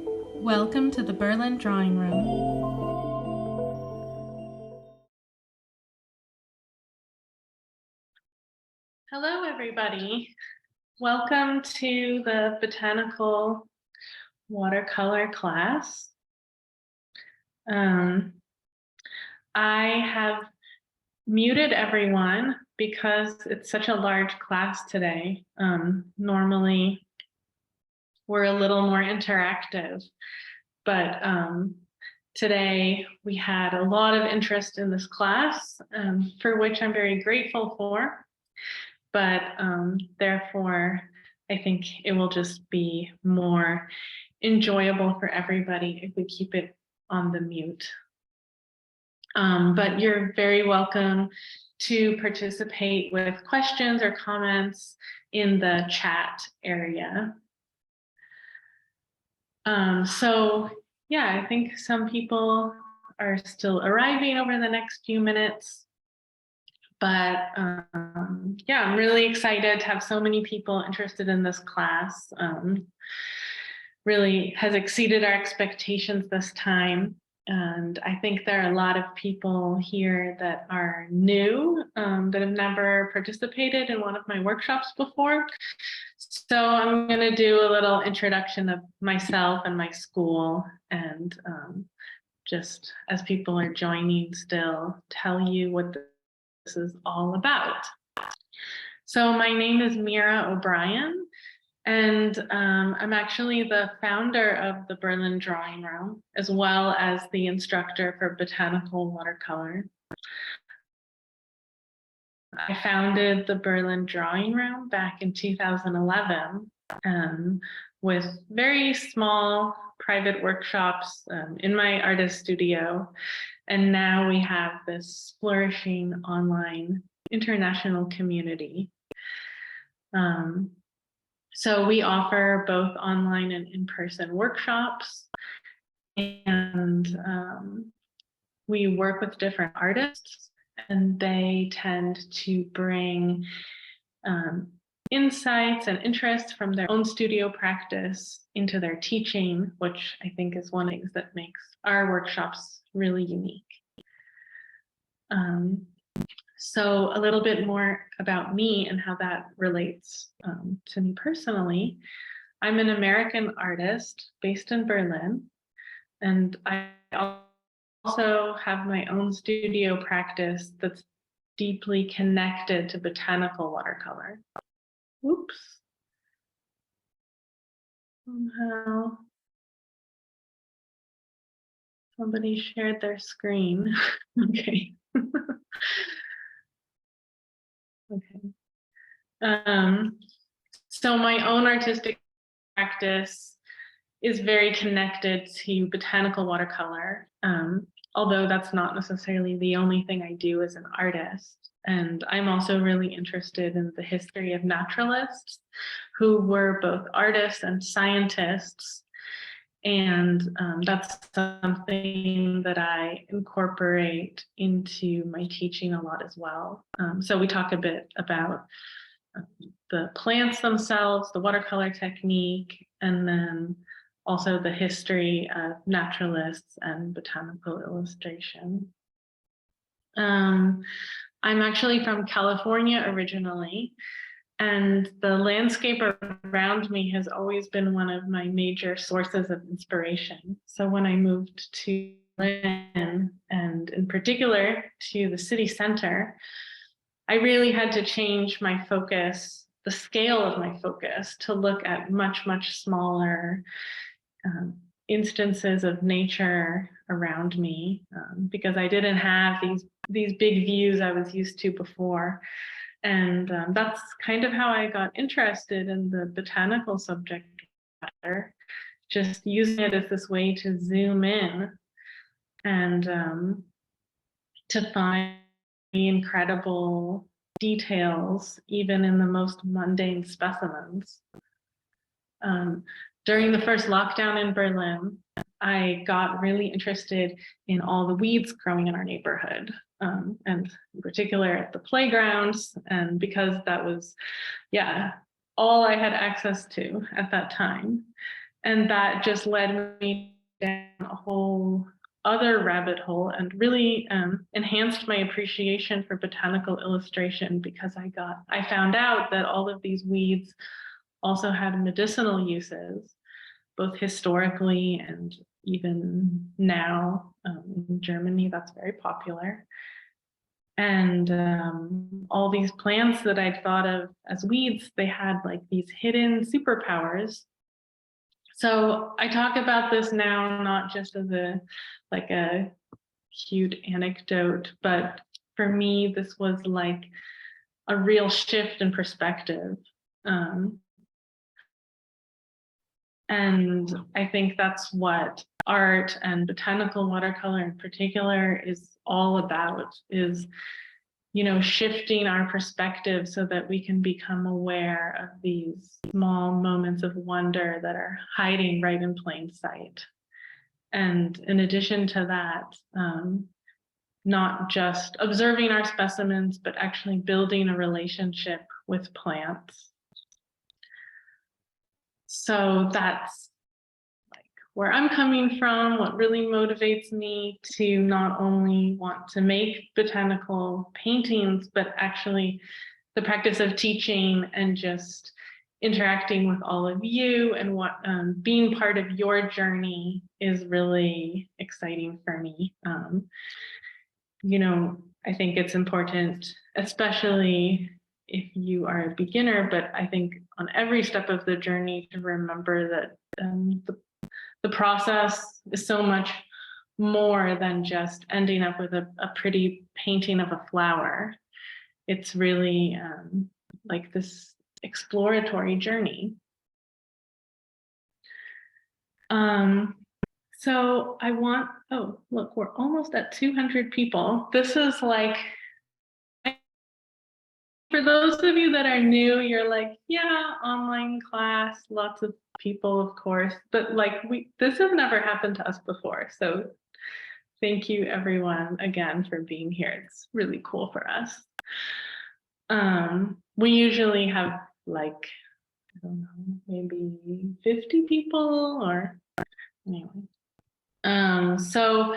Welcome to the Berlin Drawing Room. Hello, everybody. Welcome to the Botanical Watercolor class. I have muted everyone because it's such a large class today. Normally, we're a little more interactive, but today we had a lot of interest in this class, for which I'm very grateful for. But therefore, I think it will just be more enjoyable for everybody if we keep it on the mute. But you're very welcome to participate with questions or comments in the chat area. So yeah, I think some people are still arriving over the next few minutes. But yeah, I'm really excited to have so many people interested in this class. Really has exceeded our expectations this time. And I think there are a lot of people here that are new, that have never participated in one of my workshops before. So I'm going to do a little introduction of myself and my school, and just as people are joining still, tell you what this is all about. So my name is Mira O'Brien, and I'm actually the founder of the Berlin Drawing Room, as well as the instructor for Botanical Watercolor. I founded the Berlin Drawing Room back in 2011 with very small private workshops in my artist studio. And now we have this flourishing online international community. So we offer both online and in-person workshops, and we work with different artists, and they tend to bring insights and interests from their own studio practice into their teaching, which I think is one of the things that makes our workshops really unique. So a little bit more about me and how that relates to me personally. I'm an American artist based in Berlin, and I also have my own studio practice that's deeply connected to botanical watercolor. Oops. Somehow somebody shared their screen. Okay. Okay. So my own artistic practice is very connected to botanical watercolor, although that's not necessarily the only thing I do as an artist. And I'm also really interested in the history of naturalists who were both artists and scientists. And that's something that I incorporate into my teaching a lot as well. So we talk a bit about the plants themselves, the watercolor technique, and then also the history of naturalists and botanical illustration. I'm actually from California originally, and the landscape around me has always been one of my major sources of inspiration. So when I moved to Berlin, and in particular to the city center, I really had to change my focus, the scale of my focus, to look at much, much smaller instances of nature around me, because I didn't have these big views I was used to before. And that's kind of how I got interested in the botanical subject matter, just using it as this way to zoom in and to find incredible details, even in the most mundane specimens. During the first lockdown in Berlin, I got really interested in all the weeds growing in our neighborhood, and in particular at the playgrounds, and because that was, yeah, all I had access to at that time. And that just led me down a whole other rabbit hole and really enhanced my appreciation for botanical illustration, because I found out that all of these weeds also had medicinal uses, both historically and even now. In Germany, that's very popular. And all these plants that I'd thought of as weeds, they had like these hidden superpowers. So I talk about this now, not just as a cute anecdote, but for me, this was like a real shift in perspective. And I think that's what art and botanical watercolor in particular is all about, is, you know, shifting our perspective so that we can become aware of these small moments of wonder that are hiding right in plain sight. And in addition to that, not just observing our specimens, but actually building a relationship with plants. So that's like where I'm coming from, what really motivates me to not only want to make botanical paintings, but actually the practice of teaching and just interacting with all of you, and what being part of your journey is really exciting for me. You know, I think it's important, especially if you are a beginner, but I think on every step of the journey, to remember that the process is so much more than just ending up with a pretty painting of a flower. It's really like this exploratory journey. So I want, oh, look, we're almost at 200 people. This is like, for those of you that are new, you're like, yeah, online class, lots of people, of course, but like this has never happened to us before. So thank you everyone again for being here. It's really cool for us. We usually have like, I don't know, maybe 50 people, or anyway. So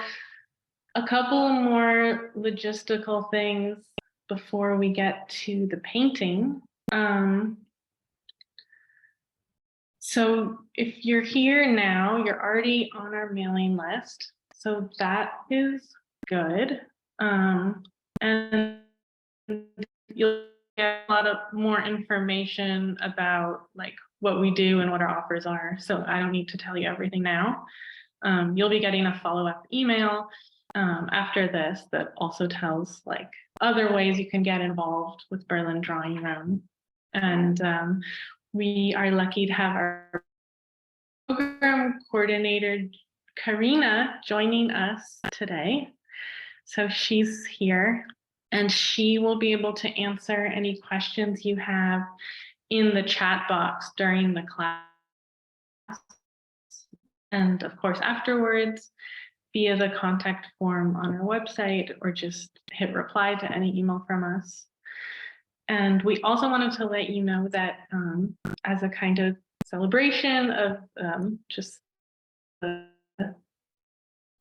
a couple more logistical things before we get to the painting. So if you're here now, you're already on our mailing list. So that is good. And you'll get a lot of more information about like what we do and what our offers are. So I don't need to tell you everything now. You'll be getting a follow-up email after this that also tells like other ways you can get involved with Berlin Drawing Room. And we are lucky to have our program coordinator, Karina, joining us today. So she's here, and she will be able to answer any questions you have in the chat box during the class. And of course, afterwards, via the contact form on our website, or just hit reply to any email from us. And we also wanted to let you know that as a kind of celebration of just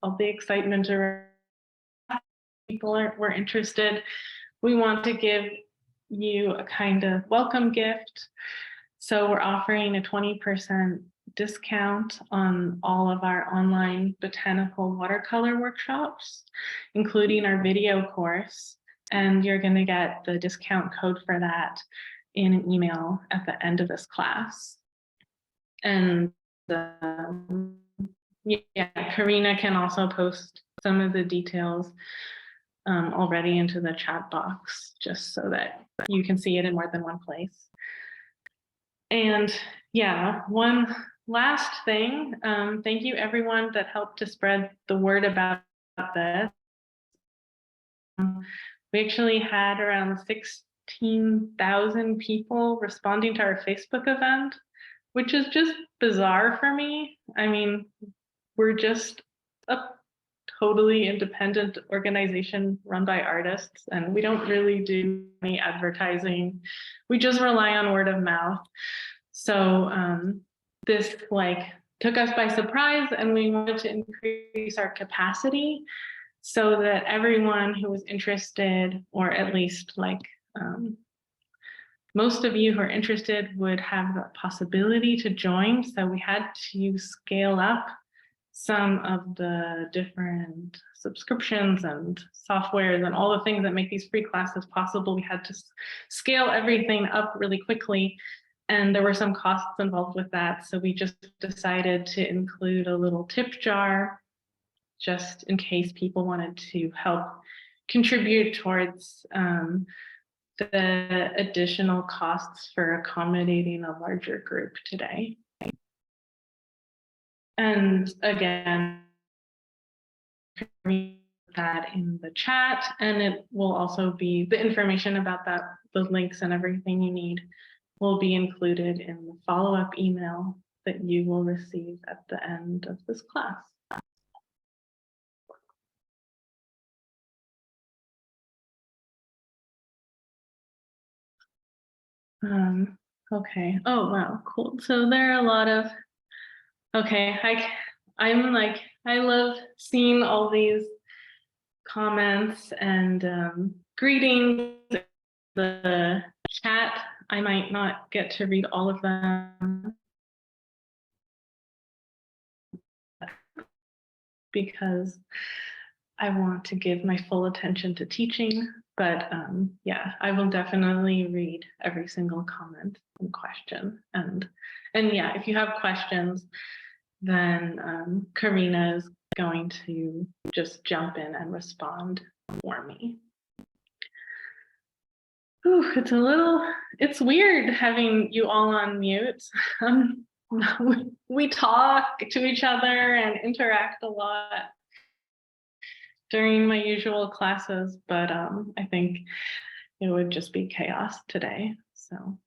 all the excitement around people were interested, we want to give you a kind of welcome gift. So we're offering a 20% discount on all of our online botanical watercolor workshops, including our video course. And you're going to get the discount code for that in an email at the end of this class. And yeah, Karina can also post some of the details already into the chat box, just so that you can see it in more than one place. And yeah, one last thing, thank you everyone that helped to spread the word about this. We actually had around 16,000 people responding to our Facebook event, which is just bizarre for me. I mean, we're just a totally independent organization run by artists, and we don't really do any advertising. We just rely on word of mouth. So this like took us by surprise, and we wanted to increase our capacity so that everyone who was interested, or at least like most of you who are interested, would have the possibility to join. So we had to scale up some of the different subscriptions and softwares and all the things that make these free classes possible. We had to scale everything up really quickly, and there were some costs involved with that. So we just decided to include a little tip jar just in case people wanted to help contribute towards the additional costs for accommodating a larger group today. And again, that in the chat, and it will also be the information about that, the links and everything you need will be included in the follow-up email that you will receive at the end of this class. Okay. Oh, wow. Cool. So there are a lot of, okay. I'm like, I love seeing all these comments and greetings. The chat, I might not get to read all of them because I want to give my full attention to teaching. But yeah, I will definitely read every single comment and question. And yeah, if you have questions, then Karina is going to just jump in and respond for me. Ooh, it's weird having you all on mute. We talk to each other and interact a lot during my usual classes, but I think it would just be chaos today, so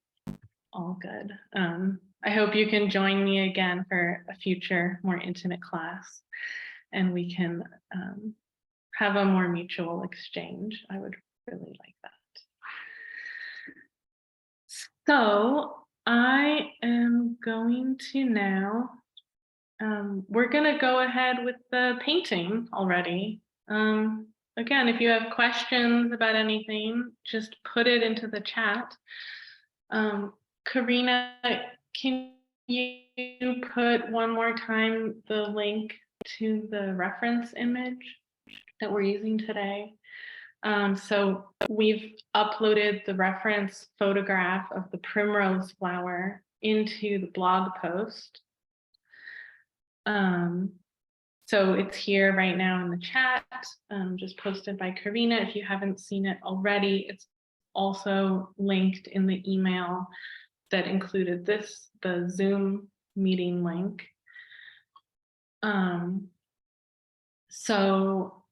all good. I hope you can join me again for a future, more intimate class, and we can have a more mutual exchange. I would really like that. So I am going to now, we're gonna go ahead with the painting already. Again, if you have questions about anything, just put it into the chat. Karina, can you put one more time the link to the reference image that we're using today? So we've uploaded the reference photograph of the primrose flower into the blog post. So it's here right now in the chat, just posted by Karina. If you haven't seen it already, it's also linked in the email that included the Zoom meeting link. So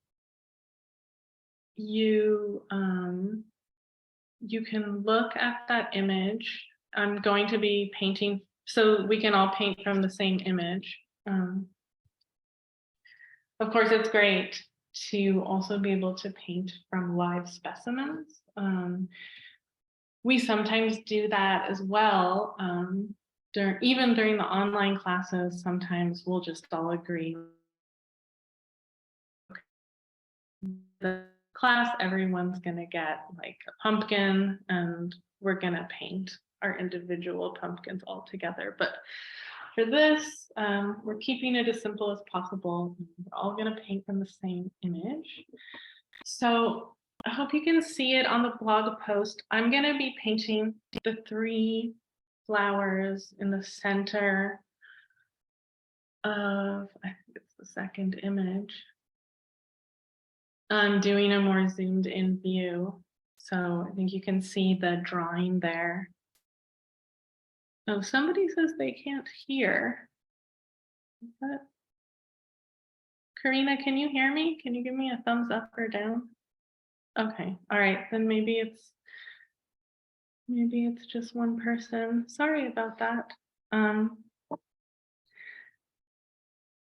you can look at that image. I'm going to be painting, so we can all paint from the same image. Of course, it's great to also be able to paint from live specimens. We sometimes do that as well. Even during the online classes, sometimes we'll just all agree. The class, everyone's gonna get like a pumpkin, and we're gonna paint our individual pumpkins all together. But for this, we're keeping it as simple as possible. We're all gonna paint from the same image. So I hope you can see it on the blog post. I'm gonna be painting the 3 flowers in the center of, I think it's the second image. I'm doing a more zoomed in view. So I think you can see the drawing there. Oh, somebody says they can't hear. Is that... Karina, can you hear me? Can you give me a thumbs up or down? Okay, all right, then maybe it's just one person. Sorry about that.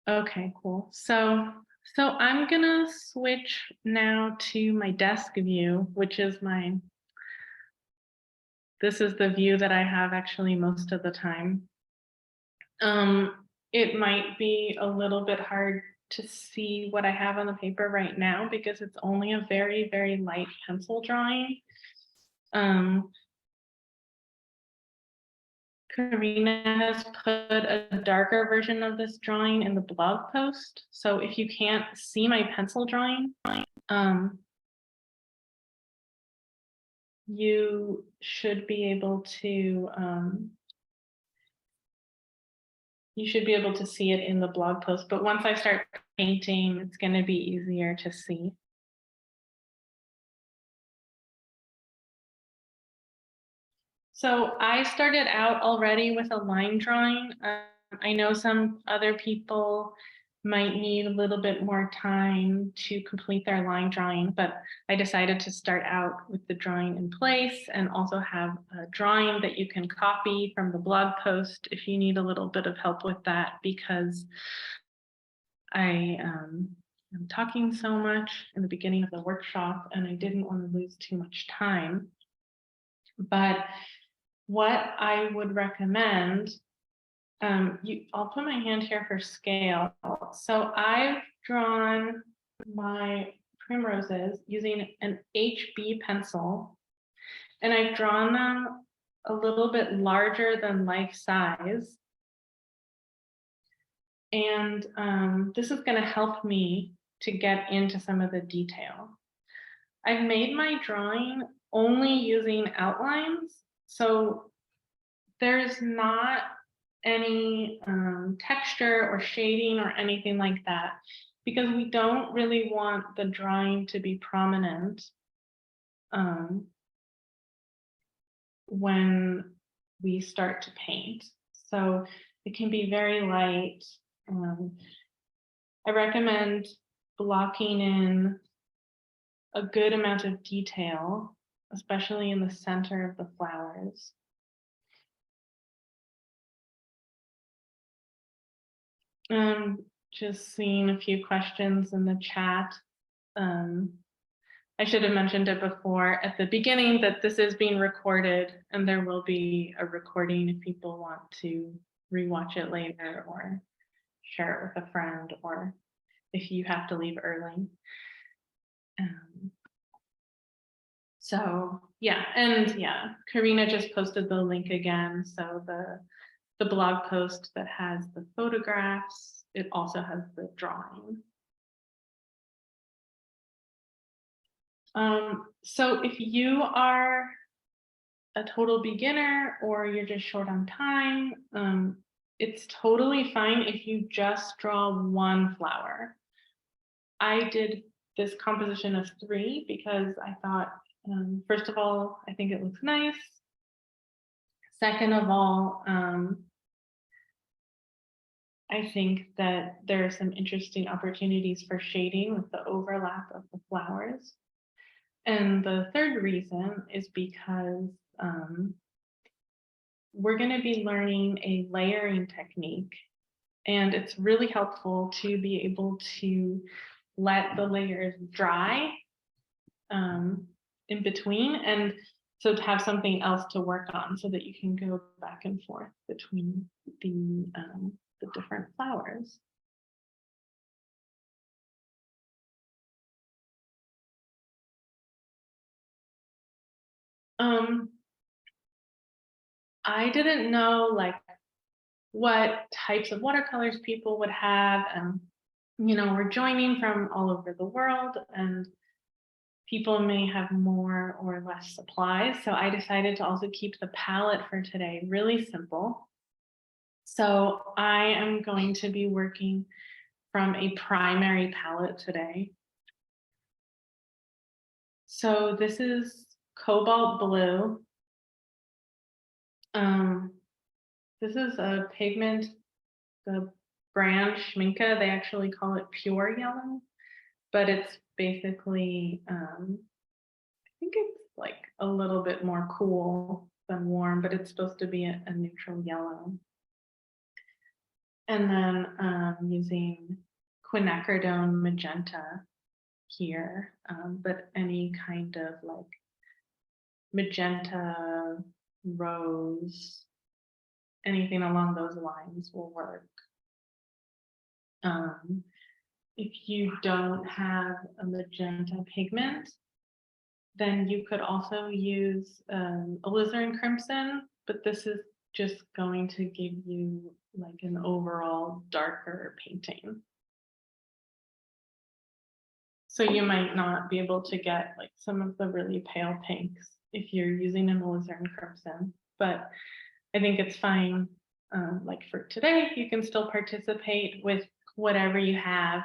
Okay, cool. So I'm gonna switch now to my desk view, which is this is the view that I have actually most of the time. it might be a little bit hard to see what I have on the paper right now because it's only a very, very light pencil drawing. Karina has put a darker version of this drawing in the blog post. So if you can't see my pencil drawing, you should be able to see it in the blog post. But once I start painting, it's going to be easier to see. So I started out already with a line drawing. I know some other people might need a little bit more time to complete their line drawing, but I decided to start out with the drawing in place and also have a drawing that you can copy from the blog post if you need a little bit of help with that, because I am talking so much in the beginning of the workshop and I didn't want to lose too much time. But what I would recommend, I'll put my hand here for scale. So I've drawn my primroses using an HB pencil, and I've drawn them a little bit larger than life size. And this is going to help me to get into some of the detail. I've made my drawing only using outlines, so there's not any texture or shading or anything like that, because we don't really want the drawing to be prominent when we start to paint. So it can be very light. I recommend blocking in a good amount of detail, especially in the center of the flowers. Just seeing a few questions in the chat. I should have mentioned it before at the beginning that this is being recorded and there will be a recording if people want to rewatch it later or share it with a friend, or if you have to leave early. So yeah, and yeah, Karina just posted the link again. So the blog post that has the photographs, it also has the drawing. So if you are a total beginner or you're just short on time, it's totally fine if you just draw one flower. I did this composition of 3 because I thought, first of all, I think it looks nice. Second of all, I think that there are some interesting opportunities for shading with the overlap of the flowers. And the third reason is because we're going to be learning a layering technique, and it's really helpful to be able to let the layers dry in between, and so to have something else to work on so that you can go back and forth between the different flowers. I didn't know like what types of watercolors people would have. You know, we're joining from all over the world and people may have more or less supplies. So I decided to also keep the palette for today really simple. So I am going to be working from a primary palette today. So this is cobalt blue. This is a pigment, the brand Schminke, they actually call it pure yellow, but it's basically, I think it's like a little bit more cool than warm, but it's supposed to be a neutral yellow. And then using quinacridone magenta here, but any kind of like magenta, rose, anything along those lines will work. If you don't have a magenta pigment, then you could also use alizarin crimson, but this is just going to give you like an overall darker painting. So you might not be able to get like some of the really pale pinks if you're using an alizarin crimson, but I think it's fine. Like for today, you can still participate with whatever you have.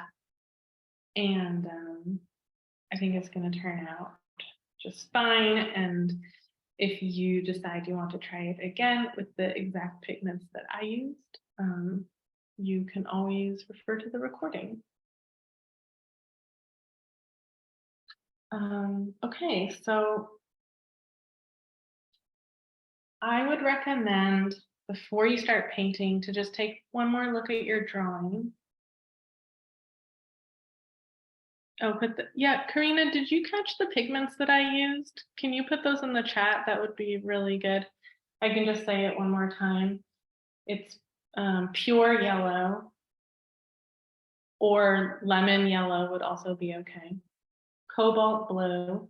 And I think it's going to turn out just fine. And if you decide you want to try it again with the exact pigments that I used, you can always refer to the recording. Okay, so I would recommend before you start painting to just take one more look at your drawing. Oh, yeah, Karina, did you catch the pigments that I used? Can you put those in the chat? That would be really good. I can just say it one more time. It's pure yellow, or lemon yellow would also be okay. Cobalt blue.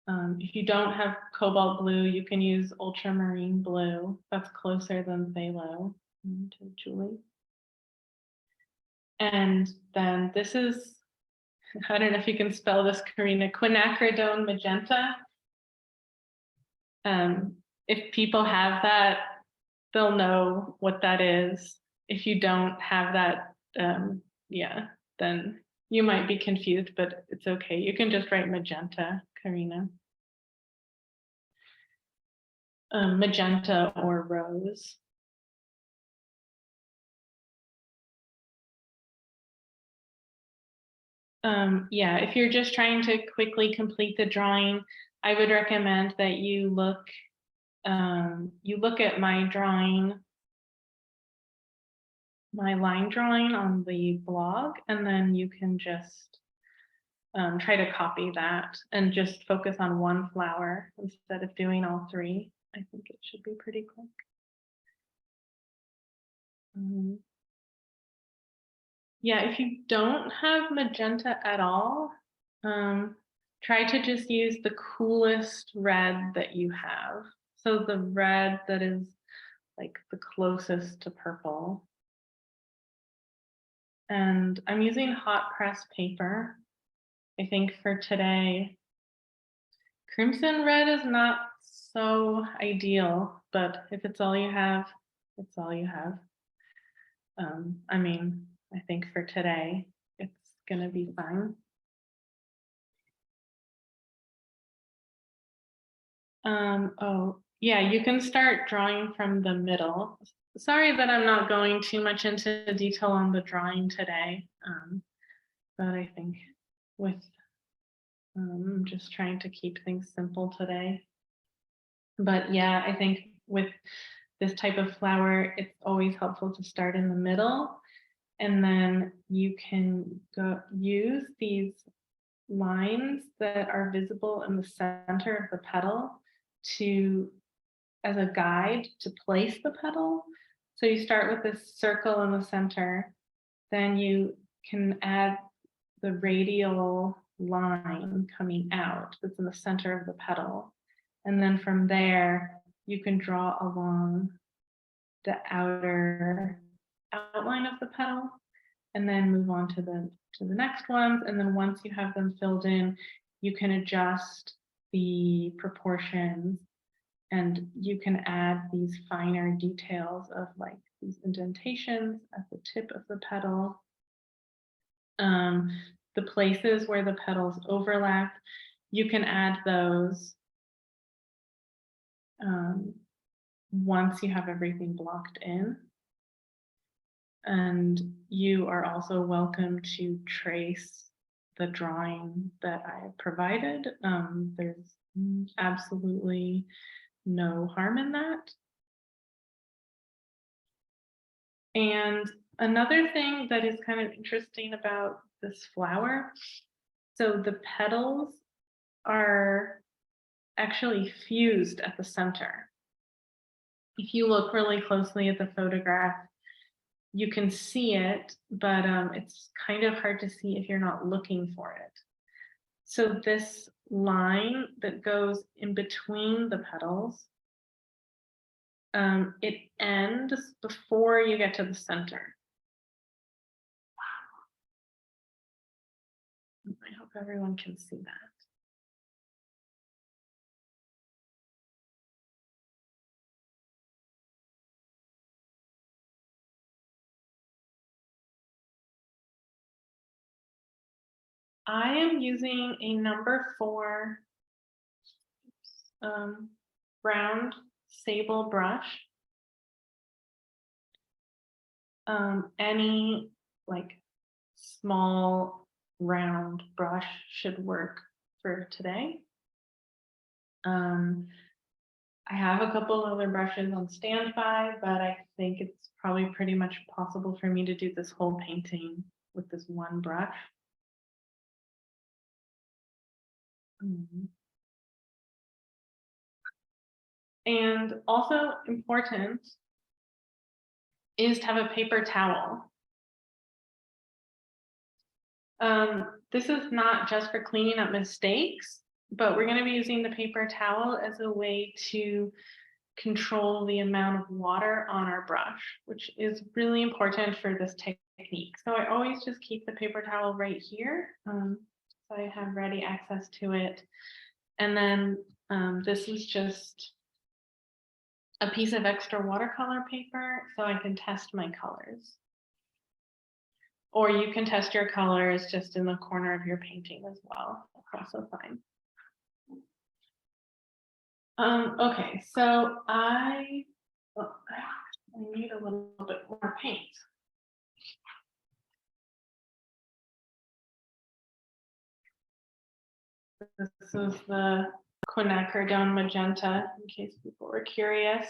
If you don't have cobalt blue, you can use ultramarine blue. That's closer than phthalo to Julie. And then this is, I don't know if you can spell this, Karina, quinacridone magenta. If people have that, they'll know what that is. If you don't have that, yeah, then you might be confused, but it's okay. You can just write magenta, Karina. Magenta or rose. Yeah, if you're just trying to quickly complete the drawing, I would recommend that you look at my drawing, my line drawing on the blog, and then you can just try to copy that and just focus on one flower instead of doing all three. I think it should be pretty quick. Yeah, if you don't have magenta at all, try to just use the coolest red that you have. So the red that is like the closest to purple. And I'm using hot press paper. I think for today, crimson red is not so ideal, but if it's all you have, it's all you have. I mean, I think for today, it's gonna be fine. Oh, yeah, you can start drawing from the middle. Sorry that I'm not going too much into detail on the drawing today, but I think with just trying to keep things simple today. But yeah, I think with this type of flower, it's always helpful to start in the middle, and then you can go use these lines that are visible in the center of the petal as a guide to place the petal. So you start with this circle in the center, then you can add the radial line coming out that's in the center of the petal. And then from there, you can draw along the outer outline of the petal and then move on to the next ones. And then once you have them filled in, you can adjust the proportions and you can add these finer details of like these indentations at the tip of the petal. The places where the petals overlap, you can add those once you have everything blocked in. And you are also welcome to trace the drawing that I provided. There's absolutely no harm in that. And another thing that is kind of interesting about this flower, so the petals are actually fused at the center. If you look really closely at the photograph, you can see it, but it's kind of hard to see if you're not looking for it. So this line that goes in between the petals, it ends before you get to the center. I hope everyone can see that. I am using a number 4 round sable brush. Any like small round brush should work for today. I have a couple other brushes on standby, but I think it's probably pretty much possible for me to do this whole painting with this one brush. And also important is to have a paper towel. This is not just for cleaning up mistakes, but we're going to be using the paper towel as a way to control the amount of water on our brush, which is really important for this technique. So I always just keep the paper towel right here, so I have ready access to it. And then this is just a piece of extra watercolor paper so I can test my colors. Or you can test your colors just in the corner of your painting as well. That's also fine. Okay, so I need a little bit more paint. This is the quinacridone magenta, in case people were curious.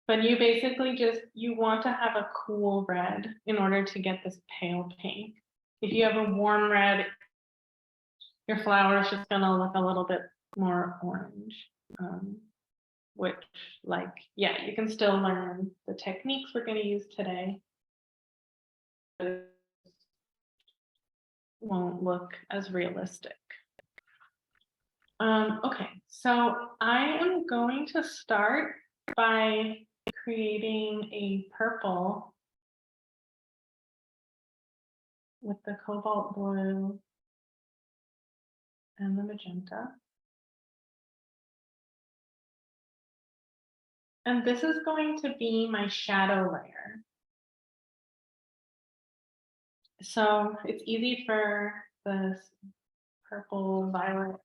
But you basically you want to have a cool red in order to get this pale pink. If you have a warm red, your flower is just gonna look a little bit more orange. Which, like, yeah, you can still learn the techniques we're gonna use today. But it won't look as realistic. Okay, so I am going to start by creating a purple with the cobalt blue and the magenta. And this is going to be my shadow layer. So it's easy for this purple violet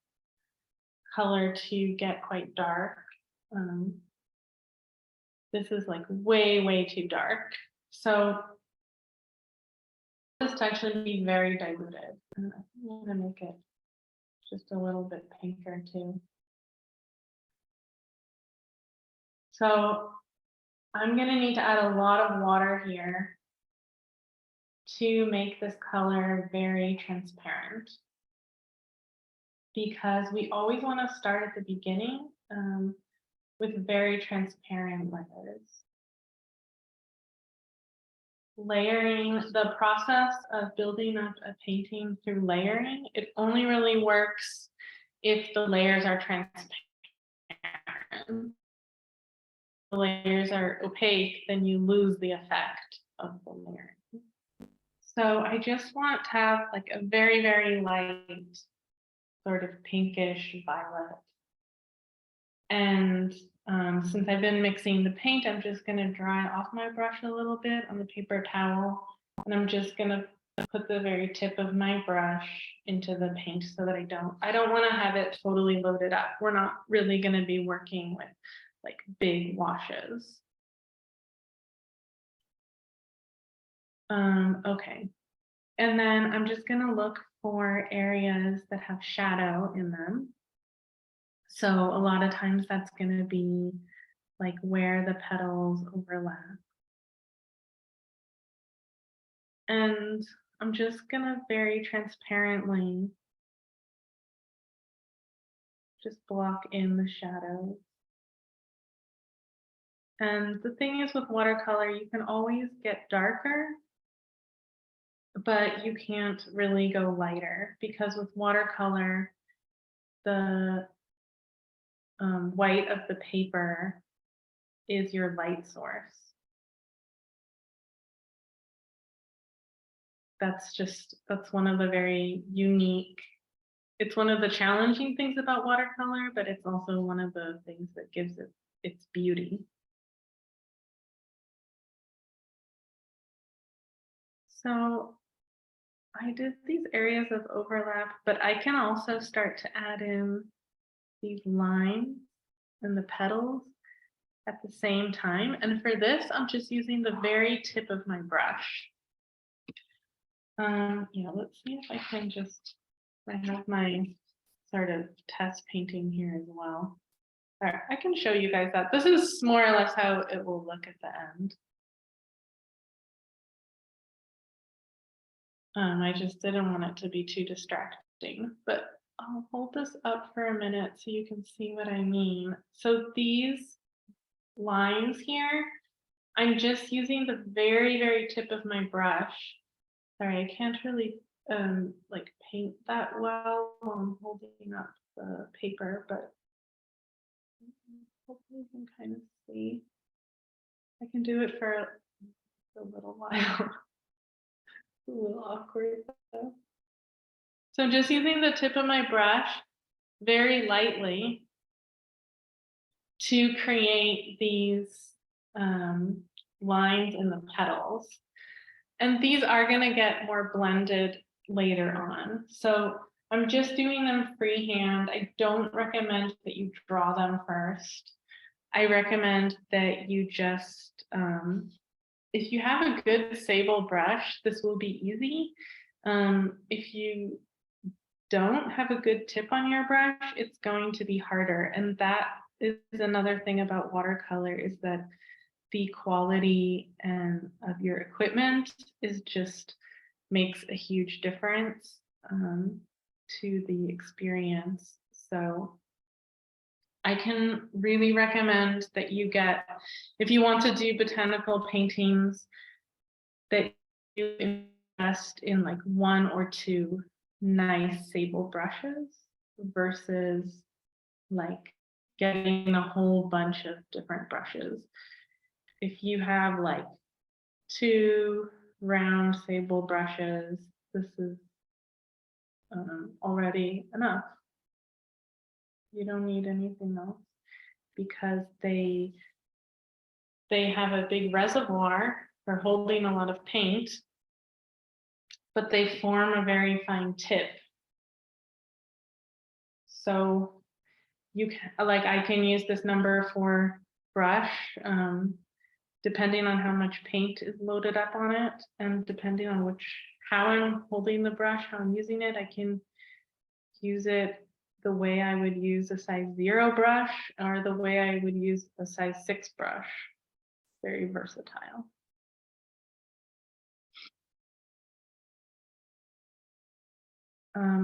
color to get quite dark. This is like way too dark. So this to actually be very diluted. I'm gonna make it just a little bit pinker too. So I'm gonna need to add a lot of water here to make this color very transparent, because we always want to start at the beginning with very transparent layers. Layering, the process of building up a painting through layering, it only really works if the layers are transparent. If the layers are opaque, then you lose the effect of the layering. So I just want to have like a very light sort of pinkish violet. And since I've been mixing the paint, I'm just going to dry off my brush a little bit on the paper towel. And I'm just going to put the very tip of my brush into the paint so that I don't want to have it totally loaded up. We're not really going to be working with like big washes. Okay. And then I'm just going to look for areas that have shadow in them. So a lot of times that's going to be like where the petals overlap. And I'm just going to very transparently just block in the shadows. And the thing is with watercolor, you can always get darker, but you can't really go lighter because with watercolor, the white of the paper is your light source. That's one of the very unique, it's one of the challenging things about watercolor, but it's also one of the things that gives it its beauty. So I did these areas of overlap, but I can also start to add in these lines and the petals at the same time. And for this, I'm just using the very tip of my brush. Yeah, let's see if I can just, I have my sort of test painting here as well. All right, I can show you guys that. This is more or less how it will look at the end. I just didn't want it to be too distracting, but I'll hold this up for a minute so you can see what I mean. So these lines here, I'm just using the very, very tip of my brush. Sorry, I can't really like paint that well while I'm holding up the paper, but hopefully you can kind of see. I can do it for a little while. A little awkward though. So I'm just using the tip of my brush very lightly to create these lines in the petals. And these are going to get more blended later on. So I'm just doing them freehand. I don't recommend that you draw them first. I recommend that you just, if you have a good sable brush, this will be easy. If you don't have a good tip on your brush, it's going to be harder. And that is another thing about watercolor, is that the quality of your equipment is just makes a huge difference to the experience. So I can really recommend that you get, if you want to do botanical paintings, that you invest in like 1 or 2 nice sable brushes versus like getting a whole bunch of different brushes. If you have like 2 round sable brushes, this is already enough. You don't need anything else because they have a big reservoir for holding a lot of paint, but they form a very fine tip. So you can, like, I can use this number 4 brush, depending on how much paint is loaded up on it, and depending on how I'm holding the brush, how I'm using it, I can use it the way I would use a size 0 brush or the way I would use a size 6 brush. Very versatile.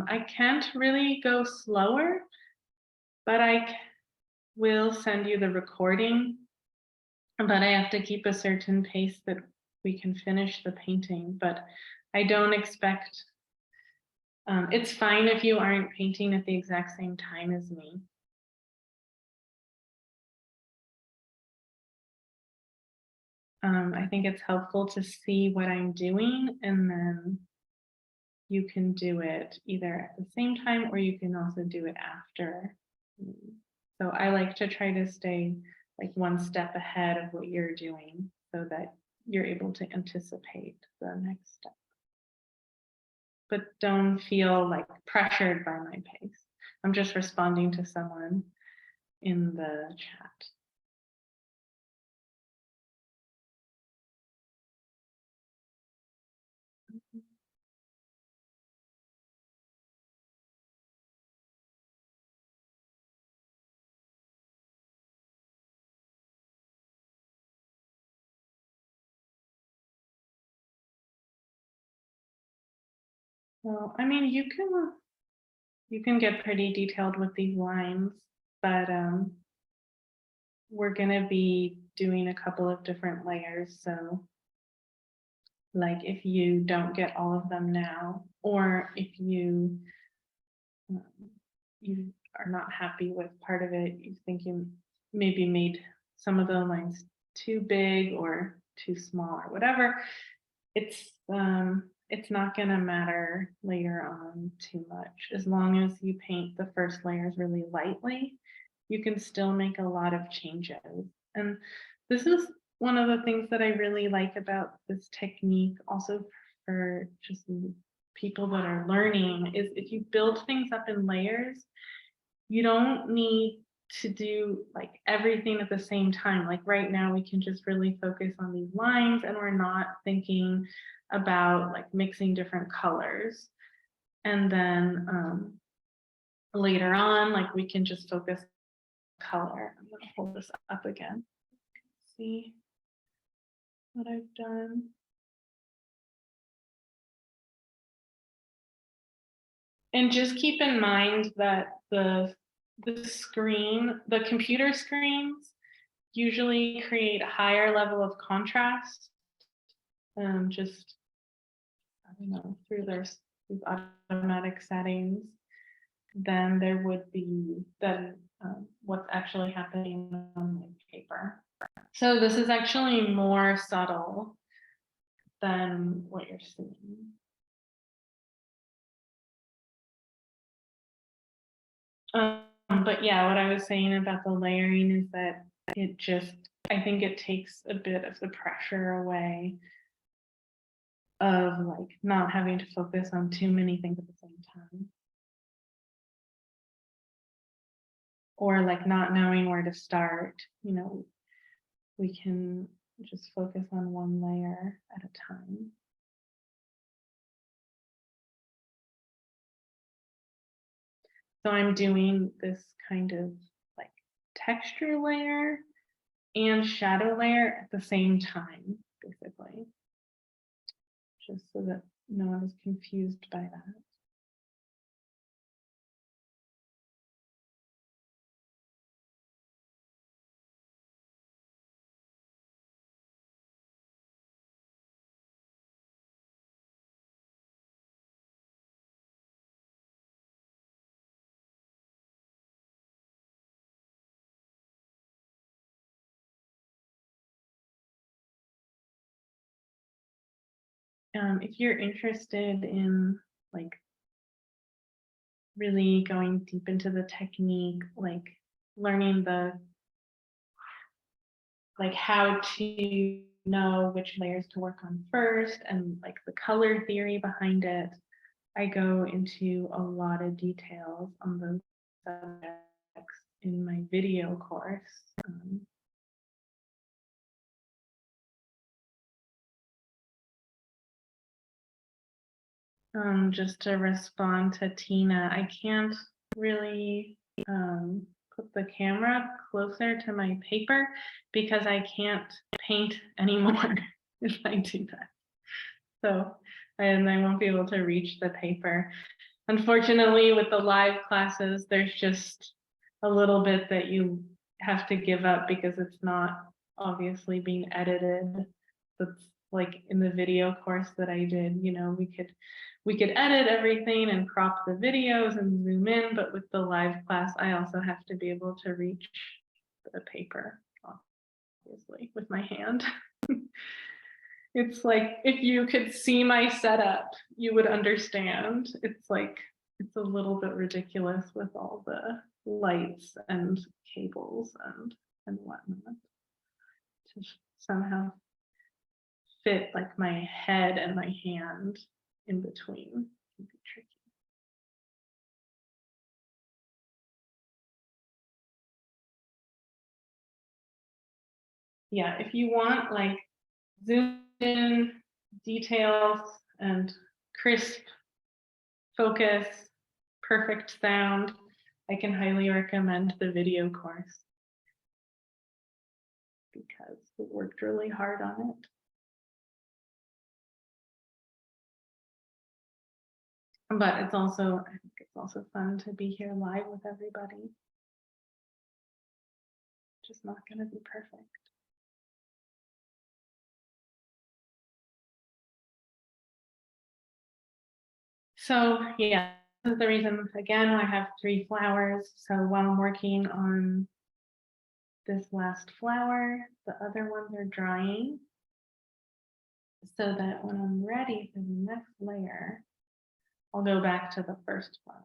I can't really go slower, but I will send you the recording, but I have to keep a certain pace that we can finish the painting, but I don't expect, it's fine if you aren't painting at the exact same time as me. I think it's helpful to see what I'm doing, and then you can do it either at the same time or you can also do it after. So I like to try to stay like 1 step ahead of what you're doing so that you're able to anticipate the next step. But don't feel like pressured by my pace. I'm just responding to someone in the chat. Well, I mean, you can you can get pretty detailed with these lines, but we're gonna be doing a couple of different layers. So like if you don't get all of them now, or if you you are not happy with part of it, you think you maybe made some of the lines too big or too small or whatever, it's not gonna matter later on too much. As long as you paint the first layers really lightly, you can still make a lot of changes. And this is one of the things that I really like about this technique, also for just people that are learning, is if you build things up in layers, you don't need to do like everything at the same time. Like right now, we can just really focus on these lines and we're not thinking about like mixing different colors. And then later on, like we can just focus on color. I'm gonna hold this up again. See what I've done. And just keep in mind that the screen, the computer screens usually create a higher level of contrast. Just, I don't know, through these automatic settings, than there would be what's actually happening on my paper. So this is actually more subtle than what you're seeing. But yeah, what I was saying about the layering is that it just, I think it takes a bit of the pressure away of like not having to focus on too many things at the same time. Or like not knowing where to start, you know, we can just focus on one layer at a time. So I'm doing this kind of like texture layer and shadow layer at the same time, basically, just so that no one is confused by that. If you're interested in like really going deep into the technique, like learning like how to know which layers to work on first and like the color theory behind it, I go into a lot of details on those subjects in my video course. Just to respond to Tina, I can't really put the camera closer to my paper because I can't paint anymore if I do that. So, and I won't be able to reach the paper. Unfortunately, with the live classes, there's just a little bit that you have to give up because it's not obviously being edited. That's like in the video course that I did, you know, we could edit everything and crop the videos and zoom in, but with the live class, I also have to be able to reach the paper, obviously, with my hand. It's like, if you could see my setup, you would understand. It's like, it's a little bit ridiculous with all the lights and cables and whatnot. To somehow fit like my head and my hand in between can be tricky. Yeah, if you want like zoom in details and crisp focus, perfect sound, I can highly recommend the video course because we worked really hard on it. But it's also, I think It's also fun to be here live with everybody. Just not going to be perfect. So yeah, this is the reason, again, I have 3 flowers. So while I'm working on this last flower, the other ones are drying, so that when I'm ready for the next layer, I'll go back to the first flower.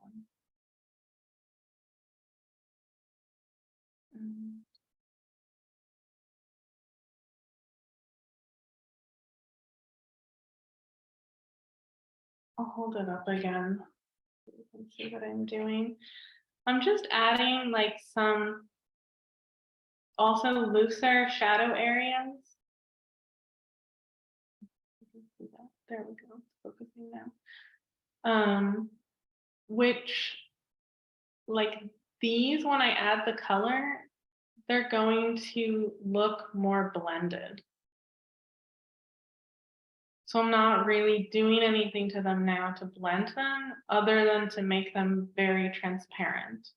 I'll hold it up again so you can see what I'm doing. I'm just adding like some also looser shadow areas. You can see that. There we go. It's focusing now. Which, like these, when I add the color, they're going to look more blended. So I'm not really doing anything to them now to blend them, other than to make them very transparent.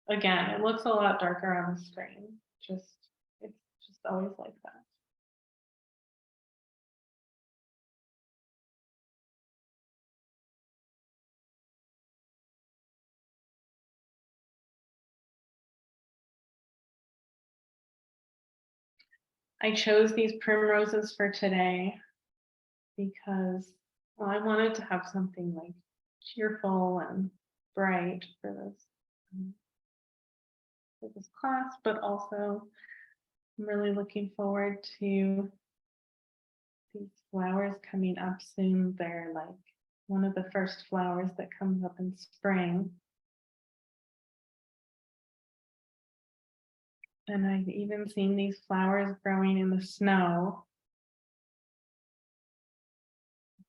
Again, it looks a lot darker on the screen. It's just always like that. I chose these primroses for today because, well, I wanted to have something like cheerful and bright for this class, but also I'm really looking forward to these flowers coming up soon. They're like one of the first flowers that comes up in spring. And I've even seen these flowers growing in the snow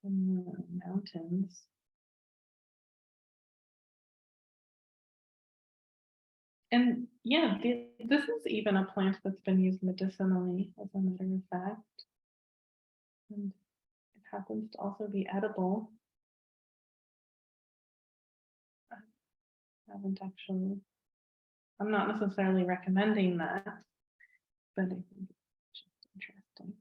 in the mountains. And yeah, this is even a plant that's been used medicinally, as a matter of fact. And it happens to also be edible. I haven't actually, I'm not necessarily recommending that, but I think it's just interesting.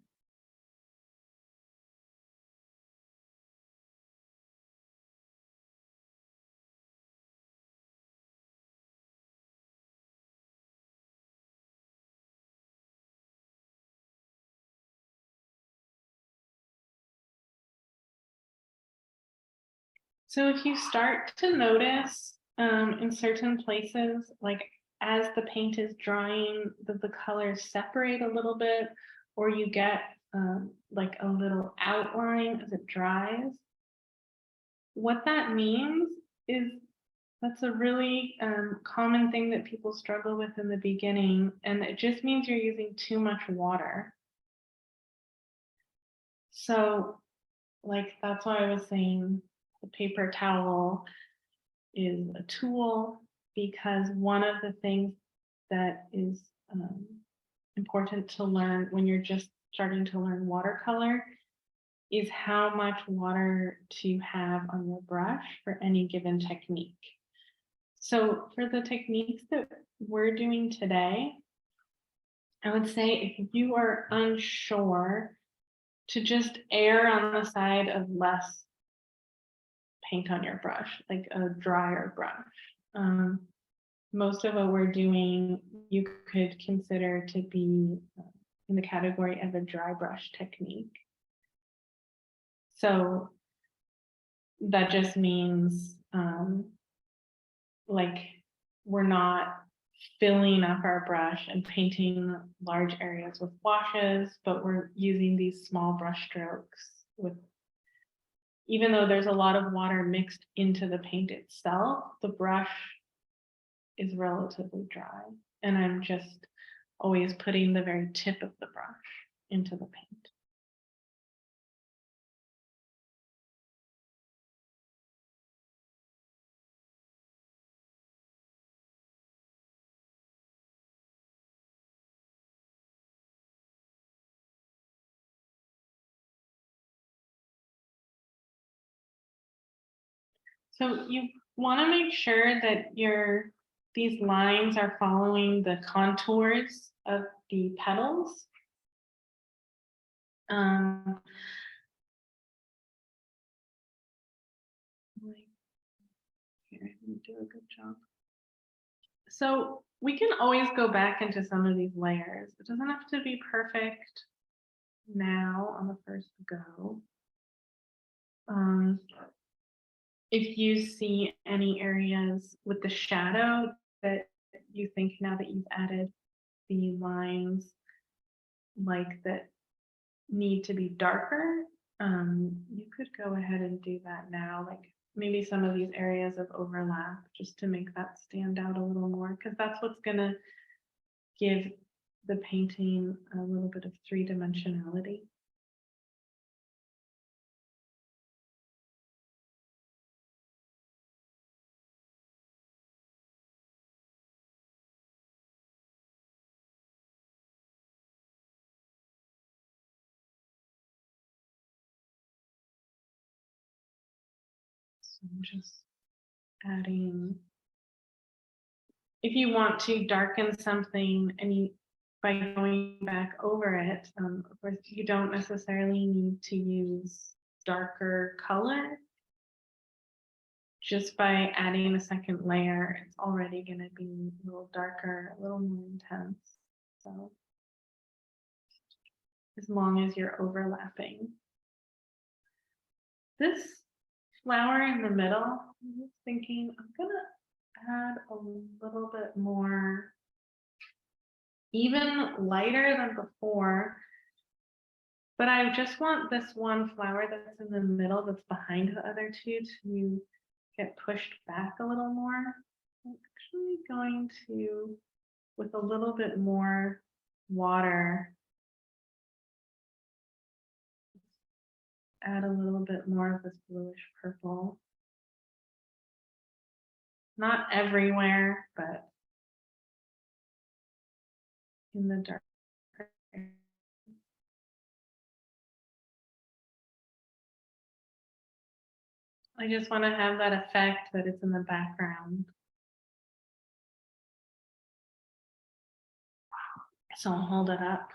So if you start to notice in certain places, like as the paint is drying, the colors separate a little bit, or you get like a little outline as it dries, what that means is that's a really common thing that people struggle with in the beginning, and it just means you're using too much water. So like that's why I was saying the paper towel is a tool, because one of the things that is important to learn when you're just starting to learn watercolor is how much water to have on your brush for any given technique. So for the techniques that we're doing today, I would say if you are unsure, to just err on the side of less paint on your brush, like a drier brush. Most of what we're doing, you could consider to be in the category of a dry brush technique. So that just means like we're not filling up our brush and painting large areas with washes, but we're using these small brush strokes with, even though there's a lot of water mixed into the paint itself, the brush is relatively dry. And I'm just always putting the very tip of the brush into the paint. So you want to make sure that these lines are following the contours of the petals. Here, I didn't do a good job. So we can always go back into some of these layers. It doesn't have to be perfect now on the first go. If you see any areas with the shadow that you think now that you've added the lines like that need to be darker, you could go ahead and do that now, like maybe some of these areas of overlap, just to make that stand out a little more, because that's what's going to give the painting a little bit of three-dimensionality. So I'm just adding, if you want to darken something and by going back over it, of course you don't necessarily need to use darker color. Just by adding a second layer, it's already going to be a little darker, a little more intense. So as long as you're overlapping. This flower in the middle, I was thinking I'm going to add a little bit more, even lighter than before, but I just want this one flower that's in the middle that's behind the other two to get pushed back a little more. I'm actually going to, with a little bit more water, add a little bit more of this bluish purple. Not everywhere, but in the dark. I just want to have that effect that it's in the background. So I'll hold it up.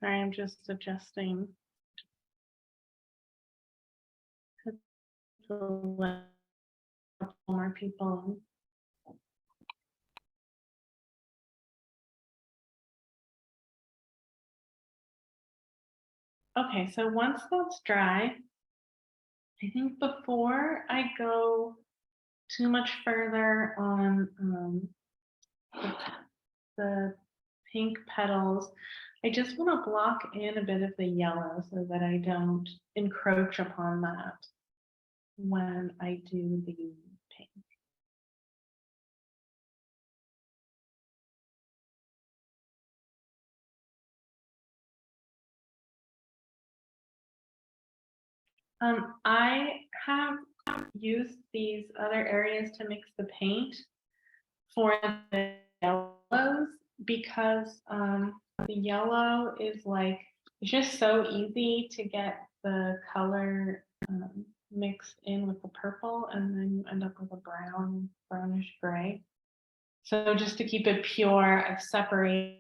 Sorry, I'm just adjusting to let more people. Okay, so once that's dry, I think before I go too much further on the pink petals, I just want to block in a bit of the yellow so that I don't encroach upon that when I do the pink. I have used these other areas to mix the paint for the yellows, because the yellow is like, it's just so easy to get the color mixed in with the purple, and then you end up with a brownish gray. So just to keep it pure, I've separated.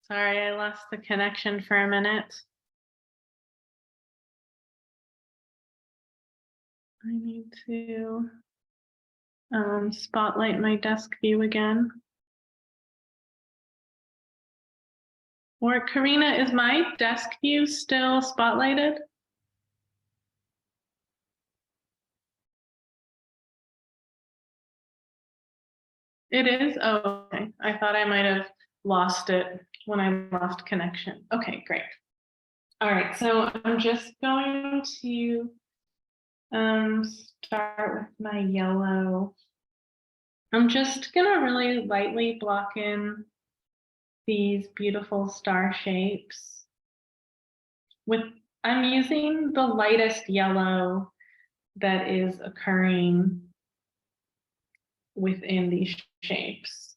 Sorry, I lost the connection for a minute. I need to spotlight my desk view again. Or Karina, is my desk view still spotlighted? It is? Oh, okay. I thought I might have lost it when I lost connection. Okay, great. All right, so I'm just going to start with my yellow. I'm just gonna really lightly block in these beautiful star shapes. I'm using the lightest yellow that is occurring within these shapes.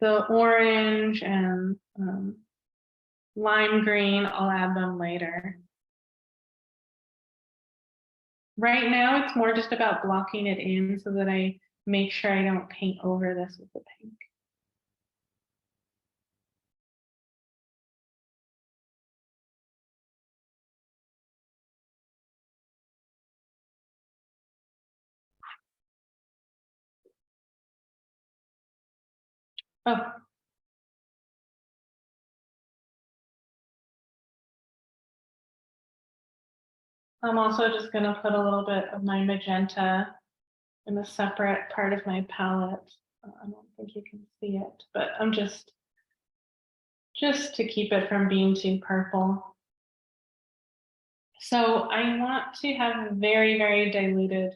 The orange and lime green, I'll add them later. Right now, it's more just about blocking it in so that I make sure I don't paint over this with the pink. Oh, I'm also just going to put a little bit of my magenta in a separate part of my palette. I don't think you can see it, but I'm just to keep it from being too purple. So I want to have very, very diluted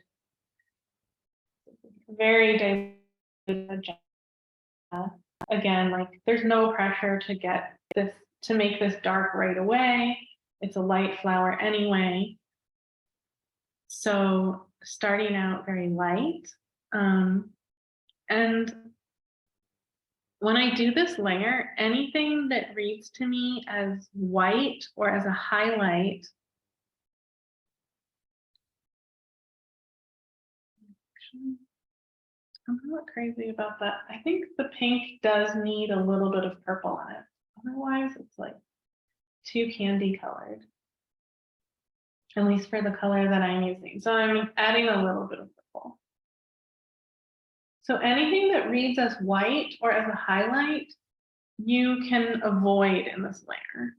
magenta. Again, like there's no pressure to get this, to make this dark right away. It's a light flower anyway. So starting out very light. And when I do this layer, anything that reads to me as white or as a highlight, I'm not crazy about that. I think the pink does need a little bit of purple in it. Otherwise, it's like too candy colored, at least for the color that I'm using. So I'm adding a little bit of purple. So anything that reads as white or as a highlight, you can avoid in this layer.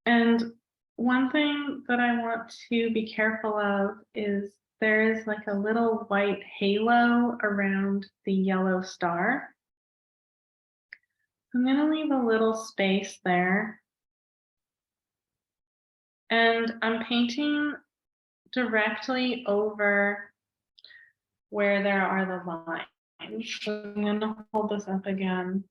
And one thing that I want to be careful of is there is like a little white halo around the yellow star. I'm going to leave a little space there. And I'm painting directly over where there are the lines. So I'm going to hold this up again.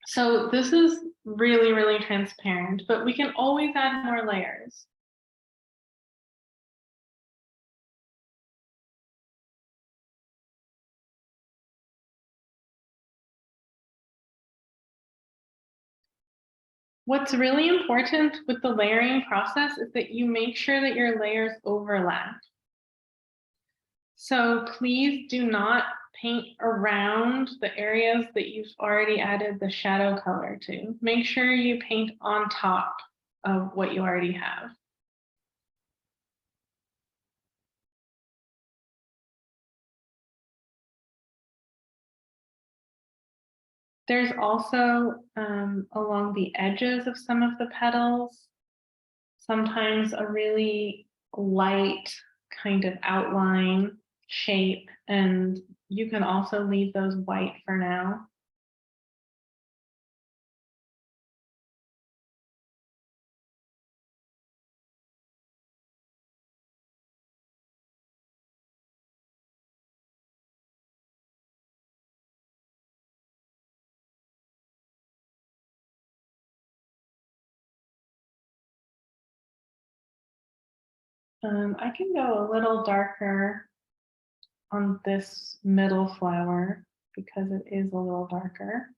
So this is really, really transparent, but we can always add more layers. What's really important with the layering process is that you make sure that your layers overlap. So please do not paint around the areas that you've already added the shadow color to. Make sure you paint on top of what you already have. There's also along the edges of some of the petals, sometimes a really light kind of outline shape, and you can also leave those white for now. I can go a little darker on this middle flower because it is a little darker.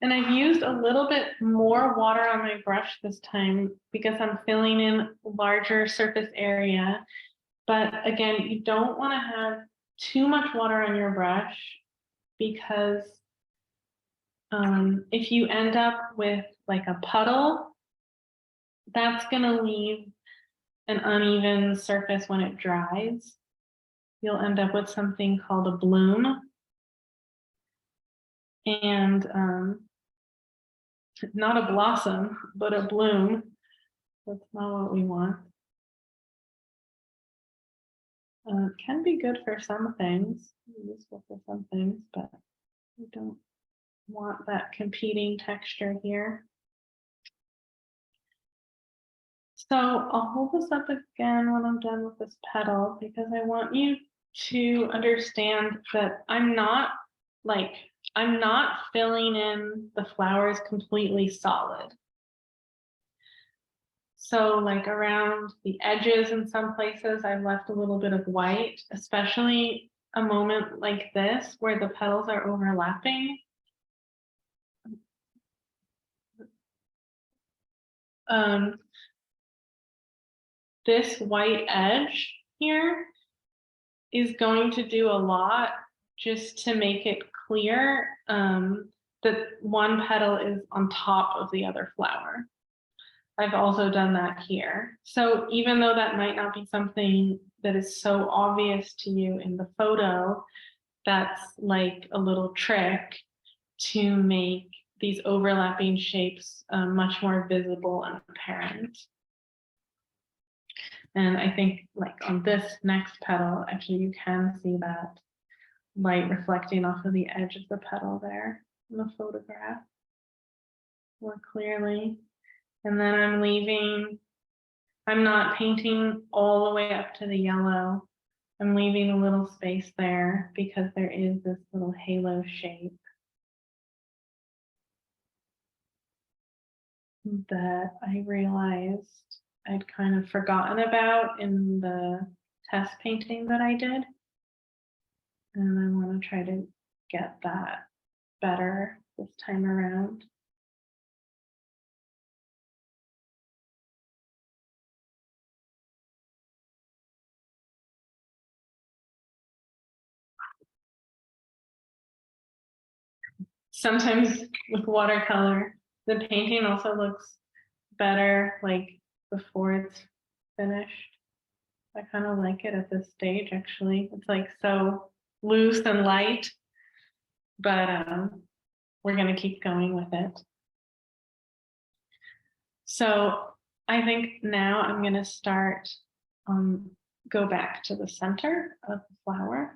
And I've used a little bit more water on my brush this time because I'm filling in larger surface area. But again, you don't want to have too much water on your brush because if you end up with like a puddle, that's going to leave an uneven surface when it dries. You'll end up with something called a bloom. And not a blossom, but a bloom. That's not what we want. It can be good for some things, useful for some things, but we don't want that competing texture here. So I'll hold this up again when I'm done with this petal because I want you to understand that I'm not filling in the flowers completely solid. So like around the edges in some places, I've left a little bit of white, especially a moment like this where the petals are overlapping. This white edge here is going to do a lot just to make it clear that one petal is on top of the other flower. I've also done that here. So even though that might not be something that is so obvious to you in the photo, that's like a little trick to make these overlapping shapes much more visible and apparent. And I think like on this next petal, actually you can see that light reflecting off of the edge of the petal there in the photograph more clearly. And then I'm not painting all the way up to the yellow. I'm leaving a little space there because there is this little halo shape that I realized I'd kind of forgotten about in the test painting that I did. And I want to try to get that better this time around. Sometimes with watercolor, the painting also looks better like before it's finished. I kind of like it at this stage, actually. It's like so loose and light, but we're going to keep going with it. So I think now I'm going to start, go back to the center of the flower.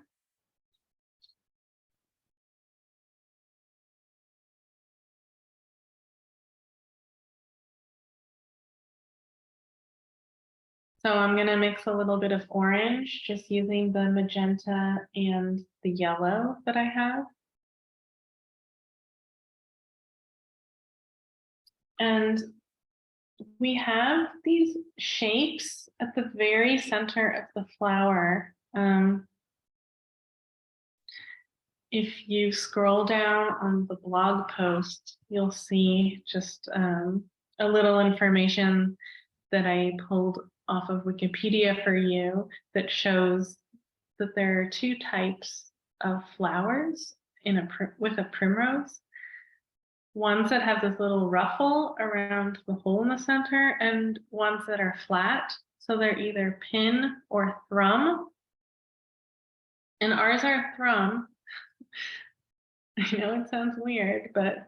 So I'm going to mix a little bit of orange, just using the magenta and the yellow that I have. And we have these shapes at the very center of the flower. If you scroll down on the blog post, you'll see just a little information that I pulled off of Wikipedia for you that shows that there are two types of flowers with a primrose. ones that have this little ruffle around the hole in the center and ones that are flat. So they're either pin or thrum. And ours are thrum. I know it sounds weird, but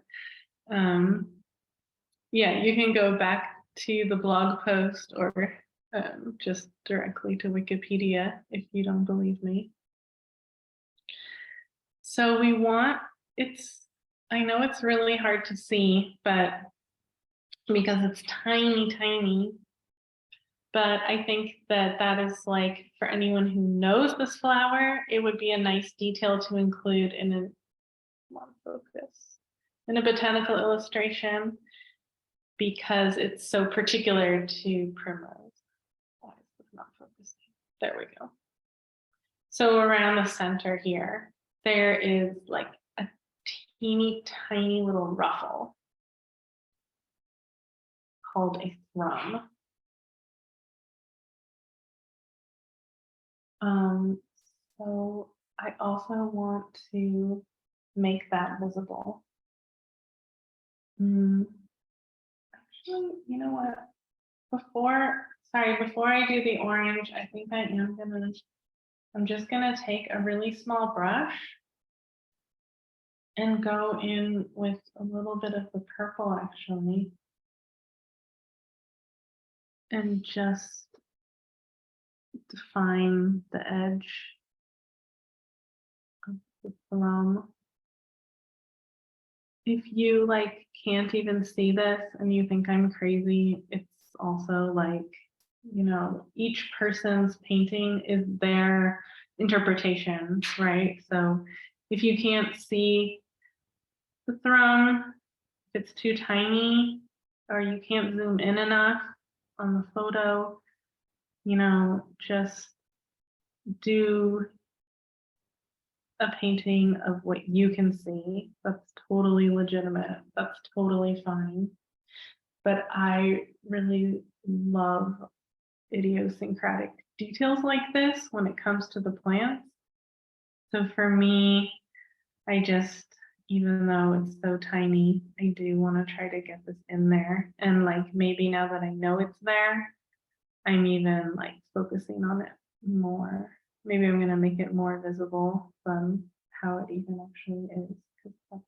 yeah, you can go back to the blog post or just directly to Wikipedia if you don't believe me. So we want, I know it's really hard to see, but because it's tiny, tiny, but I think that that is like, for anyone who knows this flower, it would be a nice detail to include in a botanical illustration, because it's so particular to Primrose. Why is this not focusing? There we go. So around the center here, there is like a teeny tiny little ruffle called a thrum. So I also want to make that visible. Actually, you know what? Before I do the orange, I think I'm just gonna take a really small brush and go in with a little bit of the purple actually, and just define the edge of the thrum. If you like can't even see this and you think I'm crazy, it's also like, you know, each person's painting is their interpretation, right? So if you can't see the thrum, if it's too tiny, or you can't zoom in enough on the photo, you know, just do a painting of what you can see. That's totally legitimate. That's totally fine. But I really love idiosyncratic details like this when it comes to the plants. So for me, I just, even though it's so tiny, I do want to try to get this in there. And like maybe now that I know it's there, I'm even like focusing on it more. Maybe I'm going to make it more visible than how it even actually is, because that's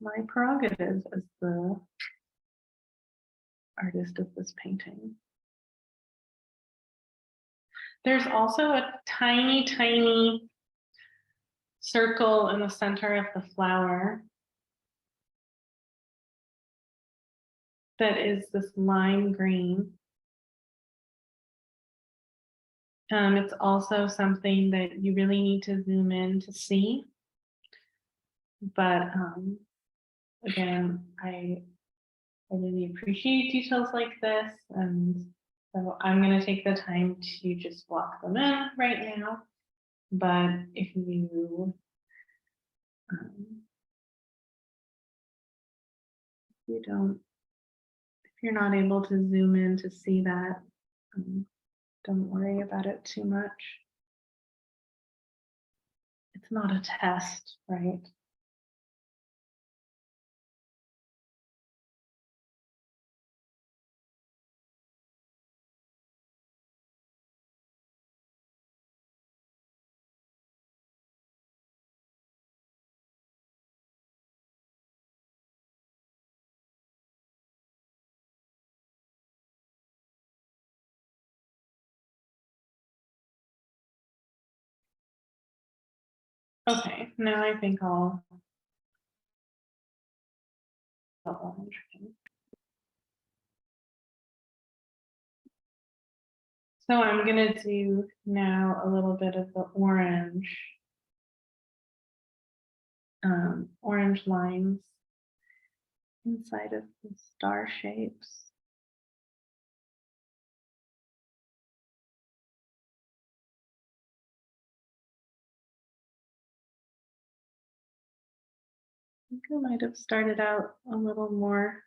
my prerogative as the artist of this painting. There's also a tiny, tiny circle in the center of the flower that is this lime green. It's also something that you really need to zoom in to see. But again, I really appreciate details like this, and so I'm going to take the time to just block them in right now. But if you if you're not able to zoom in to see that, don't worry about it too much. It's not a test, right? Okay, now I think I'll orange. So I'm going to do now a little bit of the orange, orange lines inside of the star shapes. I think I might have started out a little more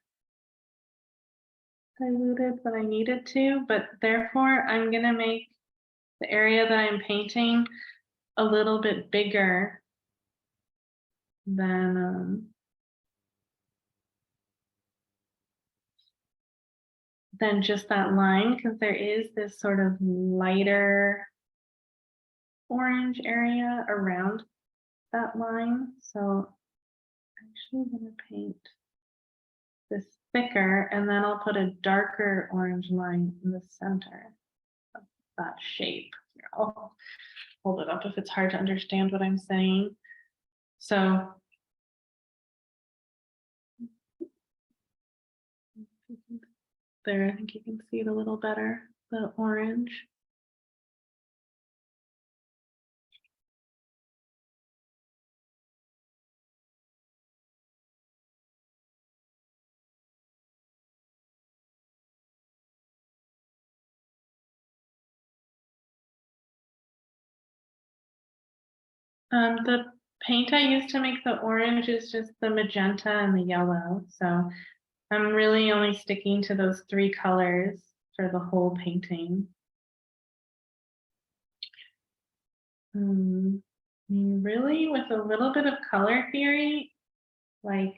diluted than I needed to, but therefore I'm going to make the area that I'm painting a little bit bigger than than just that line, because there is this sort of lighter orange area around that line. So I'm actually going to paint this thicker, and then I'll put a darker orange line in the center of that shape. Here, I'll hold it up if it's hard to understand what I'm saying. So there, I think you can see it a little better, the orange. The paint I used to make the orange is just the magenta and the yellow. So I'm really only sticking to those 3 colors for the whole painting. I mean, really, with a little bit of color theory, like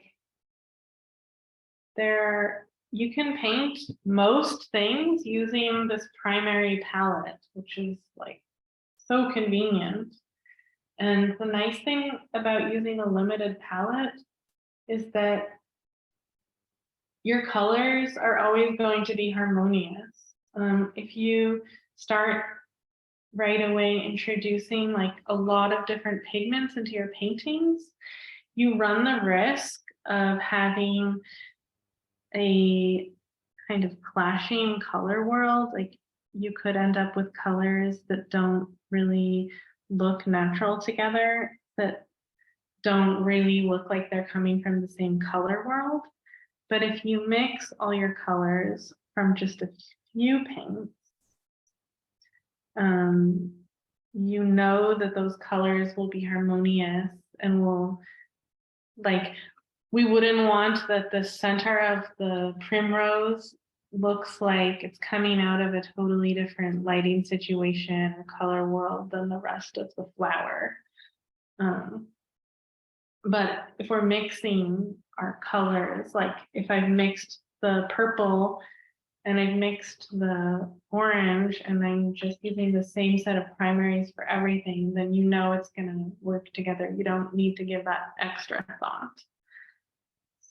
you can paint most things using this primary palette, which is like so convenient. And the nice thing about using a limited palette is that your colors are always going to be harmonious. If you start right away introducing like a lot of different pigments into your paintings, you run the risk of having a kind of clashing color world. Like you could end up with colors that don't really look natural together, that don't really look like they're coming from the same color world. But if you mix all your colors from just a few paints, you know that those colors will be harmonious and will, like, we wouldn't want that the center of the primrose looks like it's coming out of a totally different lighting situation or color world than the rest of the flower. But if we're mixing our colors, like if I've mixed the purple and I've mixed the orange and I'm just using the same set of primaries for everything, then you know it's going to work together. You don't need to give that extra thought.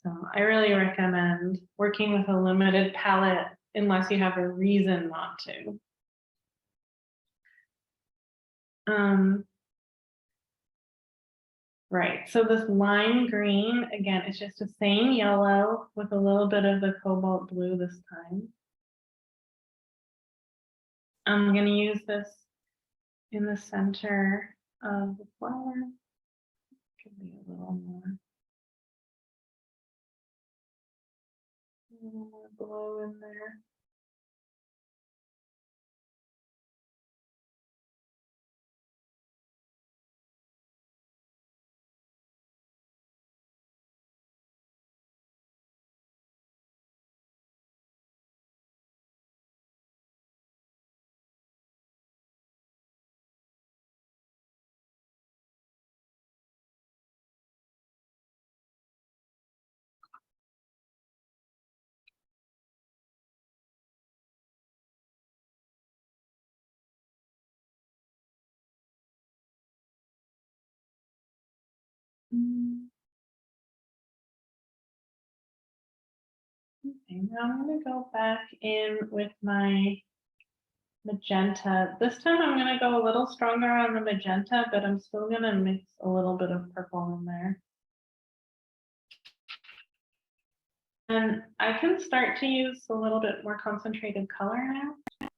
So I really recommend working with a limited palette unless you have a reason not to. Right, so this lime green, again, it's just the same yellow with a little bit of the cobalt blue this time. I'm going to use this in the center of the flower. Give me a little more blue in there. Okay, now I'm going to go back in with my magenta. This time I'm going to go a little stronger on the magenta, but I'm still going to mix a little bit of purple in there. And I can start to use a little bit more concentrated color now.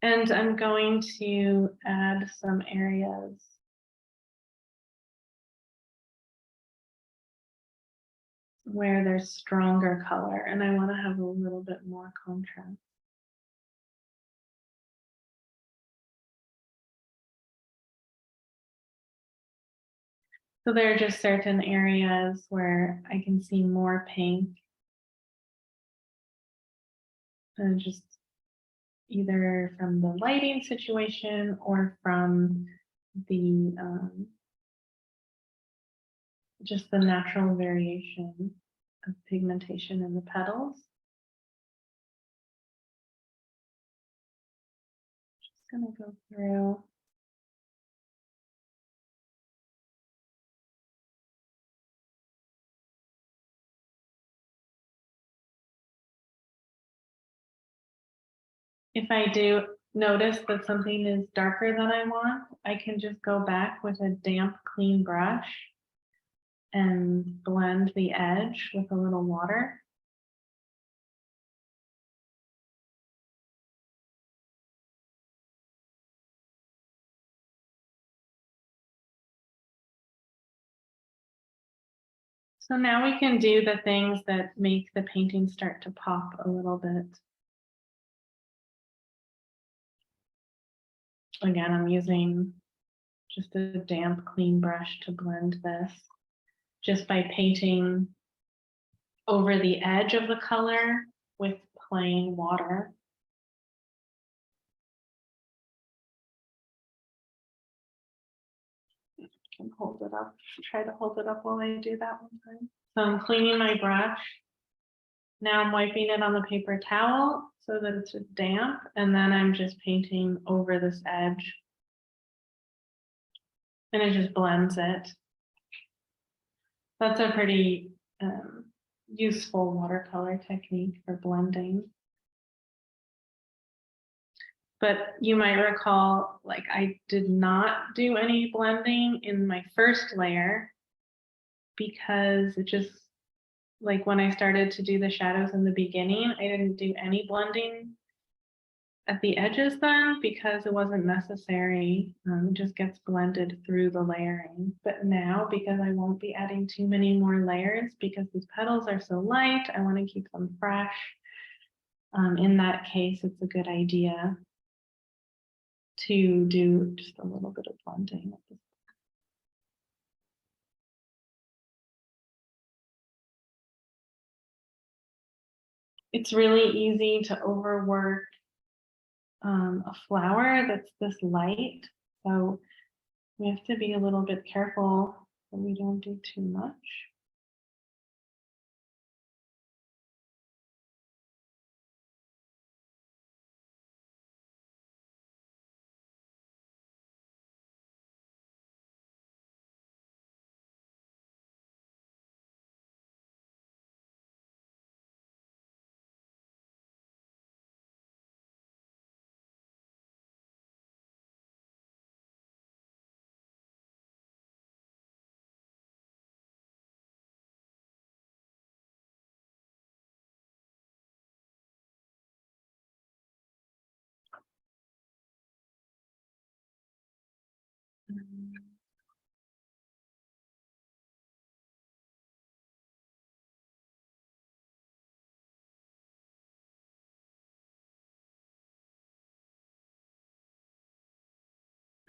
And I'm going to add some areas where there's stronger color, and I want to have a little bit more contrast. So there are just certain areas where I can see more pink, and just either from the lighting situation or from the just the natural variation of pigmentation in the petals. gonna go through. If I do notice that something is darker than I want, I can just go back with a damp, clean brush and blend the edge with a little water. So now we can do the things that make the painting start to pop a little bit. Again, I'm using just a damp, clean brush to blend this, just by painting over the edge of the color with plain water. I can hold it up, try to hold it up while I do that one time. So I'm cleaning my brush. Now I'm wiping it on the paper towel so that it's damp, and then I'm just painting over this edge. And it just blends it. That's a pretty useful watercolor technique for blending. But you might recall, like, I did not do any blending in my first layer because it just, like, when I started to do the shadows in the beginning, I didn't do any blending at the edges then because it wasn't necessary. It just gets blended through the layering. But now, because I won't be adding too many more layers because these petals are so light, I want to keep them fresh. In that case, it's a good idea to do just a little bit of blending. It's really easy to overwork a flower that's this light. So we have to be a little bit careful that we don't do too much.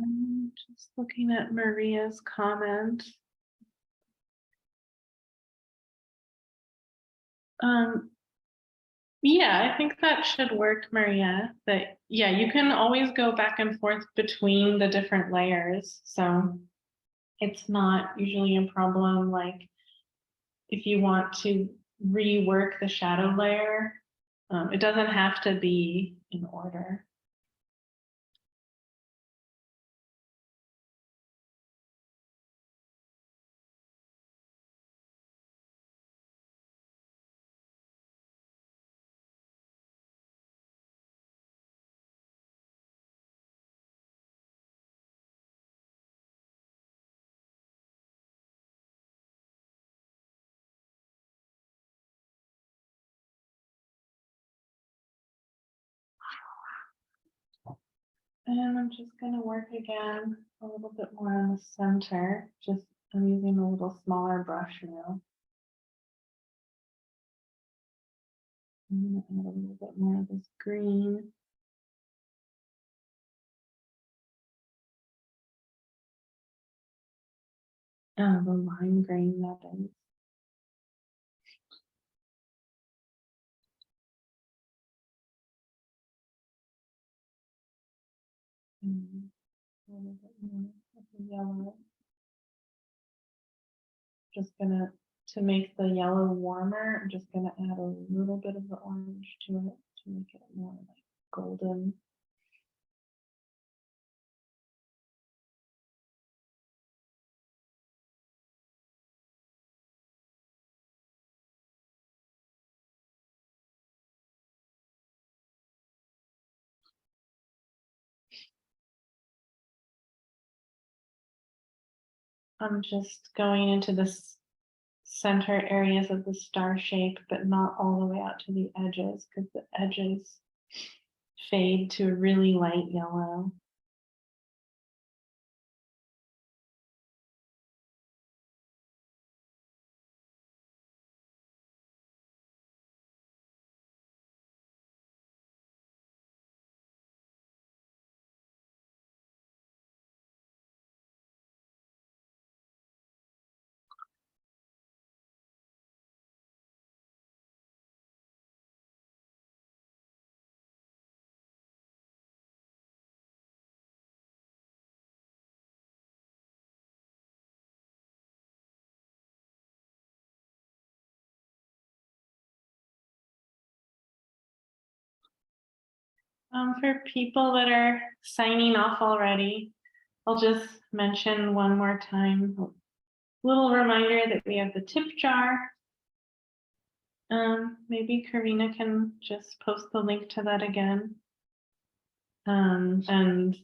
I'm just looking at Maria's comment. Yeah, I think that should work, Maria. But yeah, you can always go back and forth between the different layers. So it's not usually a problem. Like if you want to rework the shadow layer, it doesn't have to be in order. And I'm just going to work again a little bit more on the center. Just I'm using a little smaller brush now. I'm going to add a little bit more of this green. The lime green, that is. A little bit more of the yellow. Just gonna, to make the yellow warmer, I'm just gonna add a little bit of the orange to it to make it more like golden. I'm just going into this center areas of the star shape, but not all the way out to the edges, because the edges fade to a really light yellow. For people that are signing off already, I'll just mention one more time, a little reminder that we have the tip jar. Maybe Karina can just post the link to that again. And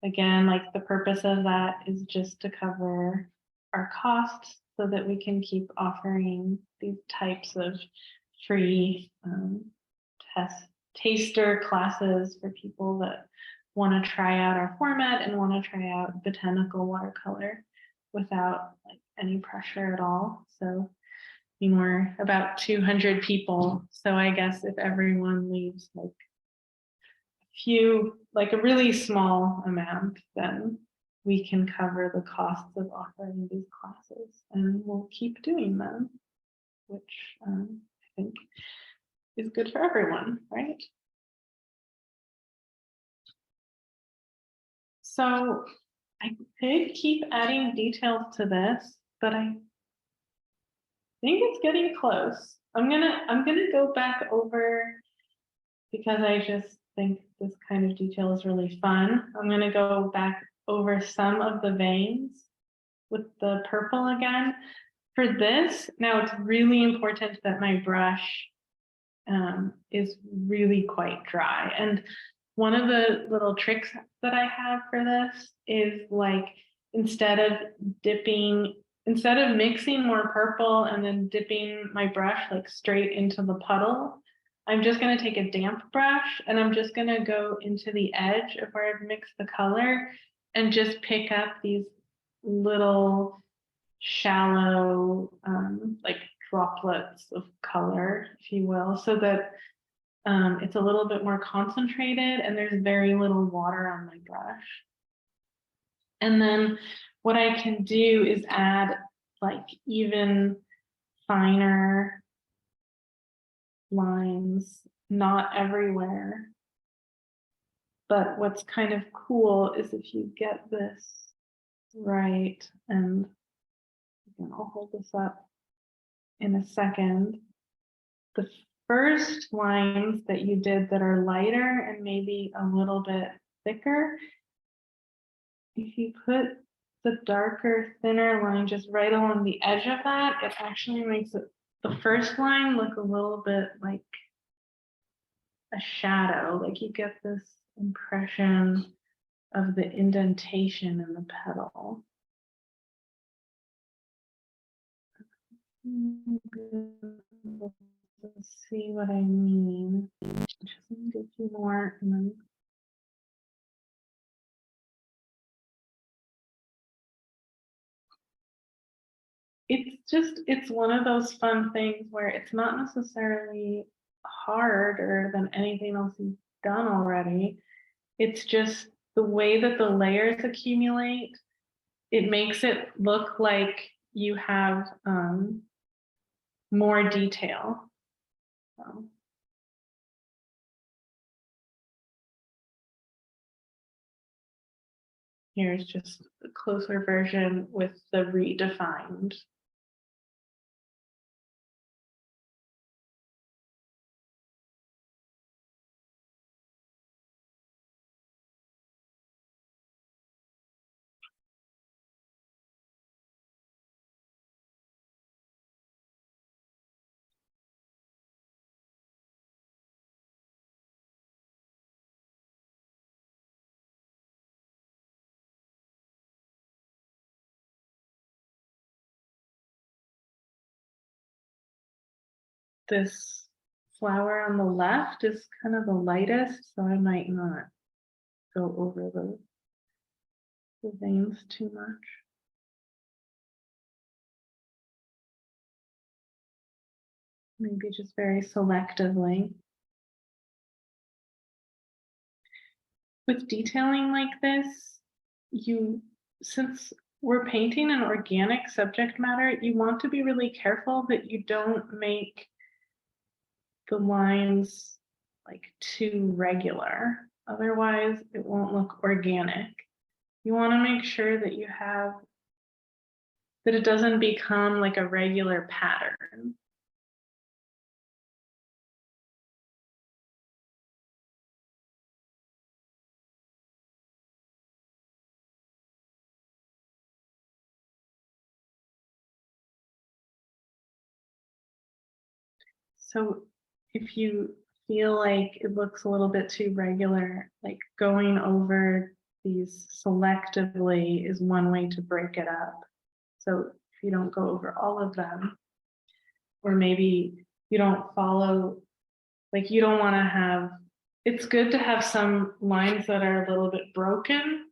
again, like the purpose of that is just to cover our costs so that we can keep offering these types of free taster classes for people that want to try out our format and want to try out botanical watercolor without like any pressure at all. So we're about 200 people. So I guess if everyone leaves like a really small amount, then we can cover the costs of offering these classes, and we'll keep doing them, which I think is good for everyone, right? So I could keep adding details to this, but I think it's getting close. I'm gonna go back over, because I just think this kind of detail is really fun. I'm gonna go back over some of the veins with the purple again. For this, now it's really important that my brush is really quite dry. And one of the little tricks that I have for this is like, instead of mixing more purple and then dipping my brush like straight into the puddle, I'm just going to take a damp brush and I'm just going to go into the edge of where I've mixed the color and just pick up these little shallow like droplets of color, if you will, so that it's a little bit more concentrated and there's very little water on my brush. And then what I can do is add like even finer lines, not everywhere. But what's kind of cool is if you get this right, and I'll hold this up in a second, the first lines that you did that are lighter and maybe a little bit thicker, if you put the darker, thinner line just right along the edge of that, it actually makes it, the first line, look a little bit like a shadow. Like you get this impression of the indentation in the petal. Let's see what I mean. Just give you more, and then it's one of those fun things where it's not necessarily harder than anything else you've done already. It's just the way that the layers accumulate. It makes it look like you have more detail. So. Here's just a closer version with the redefined. this flower on the left is kind of the lightest, so I might not go over the veins too much. Maybe just very selectively. With detailing like this, since we're painting an organic subject matter, you want to be really careful that you don't make the lines like too regular. Otherwise, it won't look organic. You want to make sure that that it doesn't become like a regular pattern. So if you feel like it looks a little bit too regular, like going over these selectively is one way to break it up. So if you don't go over all of them, or maybe you don't follow, like you don't want to have, it's good to have some lines that are a little bit broken.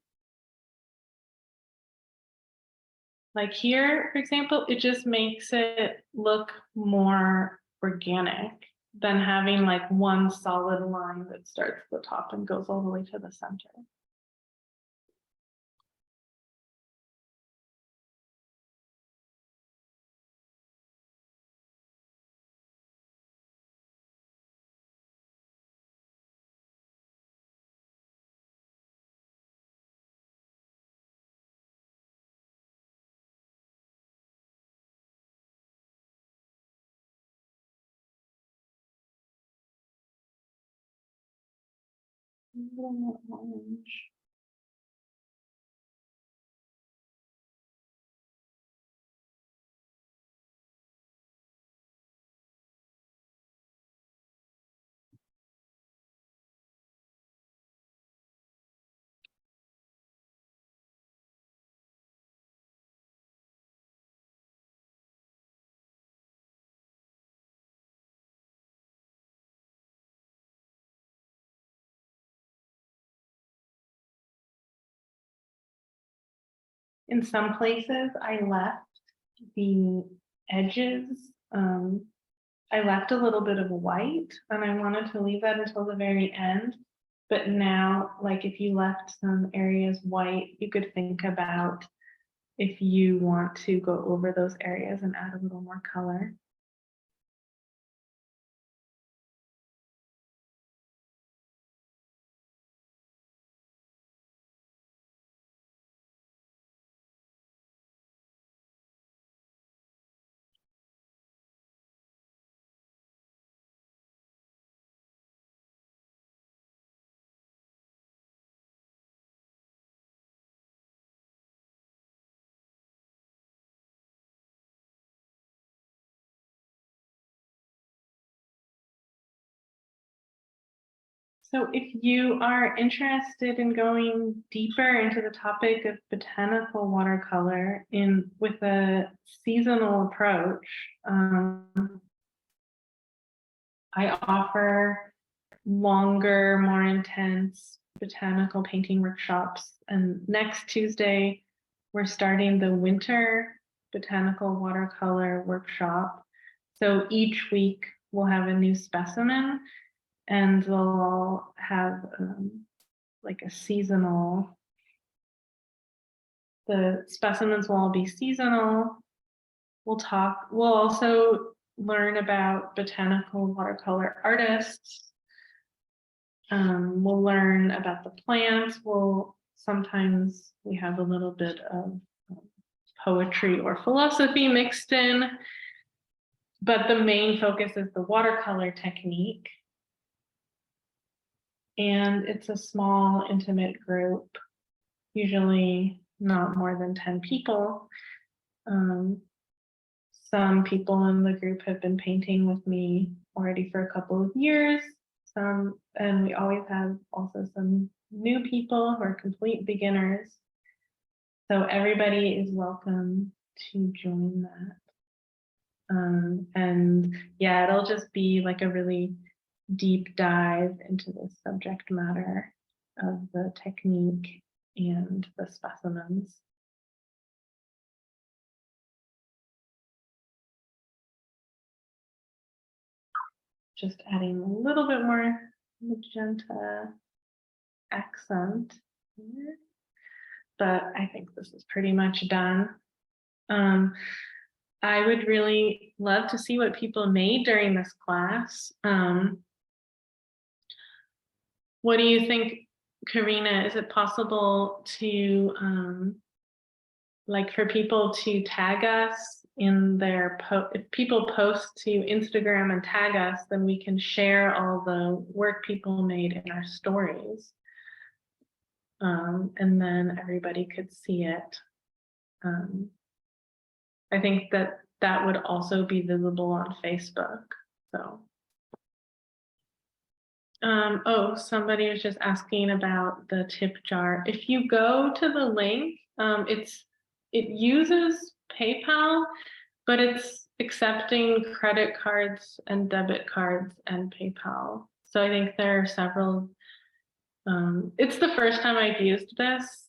Like here, for example, it just makes it look more organic than having like one solid line that starts at the top and goes all the way to the center. A little more orange. In some places, I left the edges. I left a little bit of white, and I wanted to leave that until the very end. But now, like if you left some areas white, you could think about if you want to go over those areas and add a little more color. So if you are interested in going deeper into the topic of botanical watercolor with a seasonal approach, I offer longer, more intense botanical painting workshops. And next Tuesday, we're starting the winter botanical watercolor workshop. So each week we'll have a new specimen, and they'll all have like a seasonal, the specimens will all be seasonal. We'll also learn about botanical watercolor artists. We'll learn about the plants. Sometimes we have a little bit of poetry or philosophy mixed in, but the main focus is the watercolor technique. And it's a small, intimate group, usually not more than 10 people. Some people in the group have been painting with me already for a couple of years. And we always have also some new people who are complete beginners. So everybody is welcome to join that. And yeah, it'll just be like a really deep dive into the subject matter of the technique and the specimens. Just adding a little bit more magenta accent here. But I think this is pretty much done. I would really love to see what people made during this class. What do you think, Karina? Is it possible to, like, for people to tag us in their if people post to Instagram and tag us, then we can share all the work people made in our stories. And then everybody could see it. I think that would also be visible on Facebook. So, oh, somebody was just asking about the tip jar. If you go to the link, it uses PayPal, but it's accepting credit cards and debit cards and PayPal. So I think there are several. It's the first time I've used this.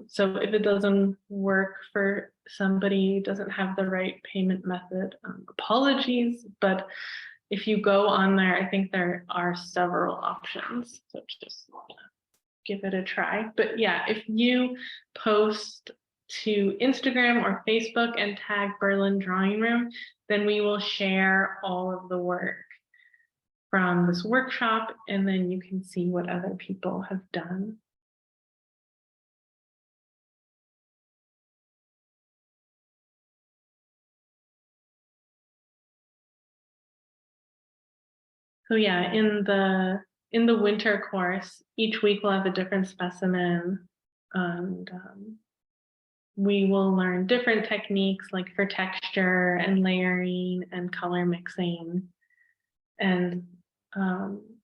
So if it doesn't work for somebody, doesn't have the right payment method, apologies. But if you go on there, I think there are several options. So just give it a try. But yeah, if you post to Instagram or Facebook and tag Berlin Drawing Room, then we will share all of the work from this workshop, and then you can see what other people have done. So yeah, in the winter course, each week we'll have a different specimen, and we will learn different techniques like for texture and layering and color mixing. And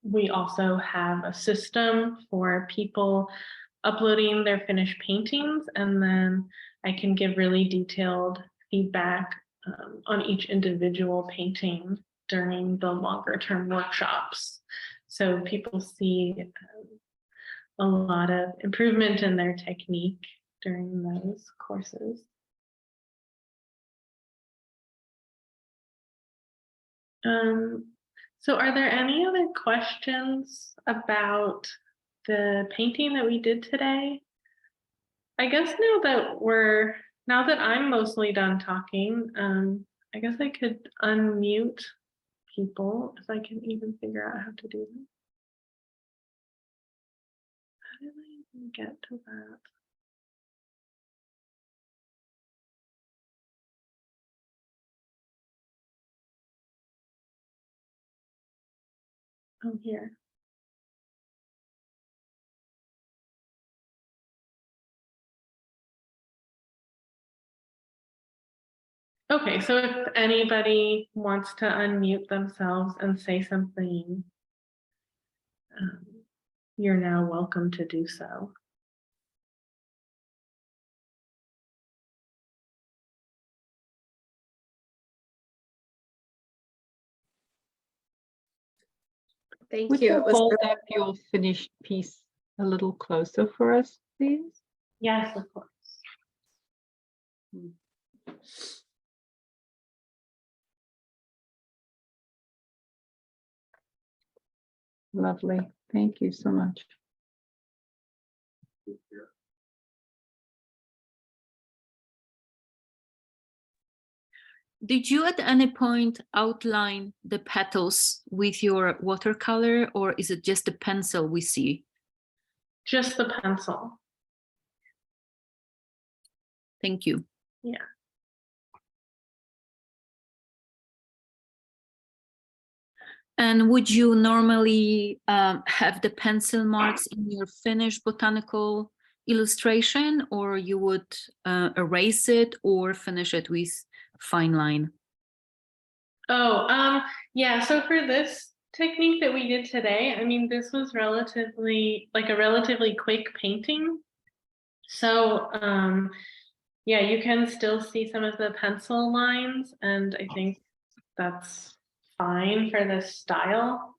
we also have a system for people uploading their finished paintings, and then I can give really detailed feedback on each individual painting during the longer term workshops. So people see a lot of improvement in their technique during those courses. So are there any other questions about the painting that we did today? I guess now that I'm mostly done talking, I guess I could unmute people if I can even figure out how to do that. How did I even get to that? Oh, here. Okay, so if anybody wants to unmute themselves and say something, you're now welcome to do so. Thank you. Would you hold up your finished piece a little closer for us, please? Yes, of course. Lovely. Thank you so much. Did you at any point outline the petals with your watercolor, or is it just the pencil we see? Just the pencil. Thank you. Yeah. And would you normally have the pencil marks in your finished botanical illustration, or you would erase it or finish it with fine line? Oh, yeah, so for this technique that we did today, I mean, this was relatively quick painting. So yeah, you can still see some of the pencil lines, and I think that's fine for this style.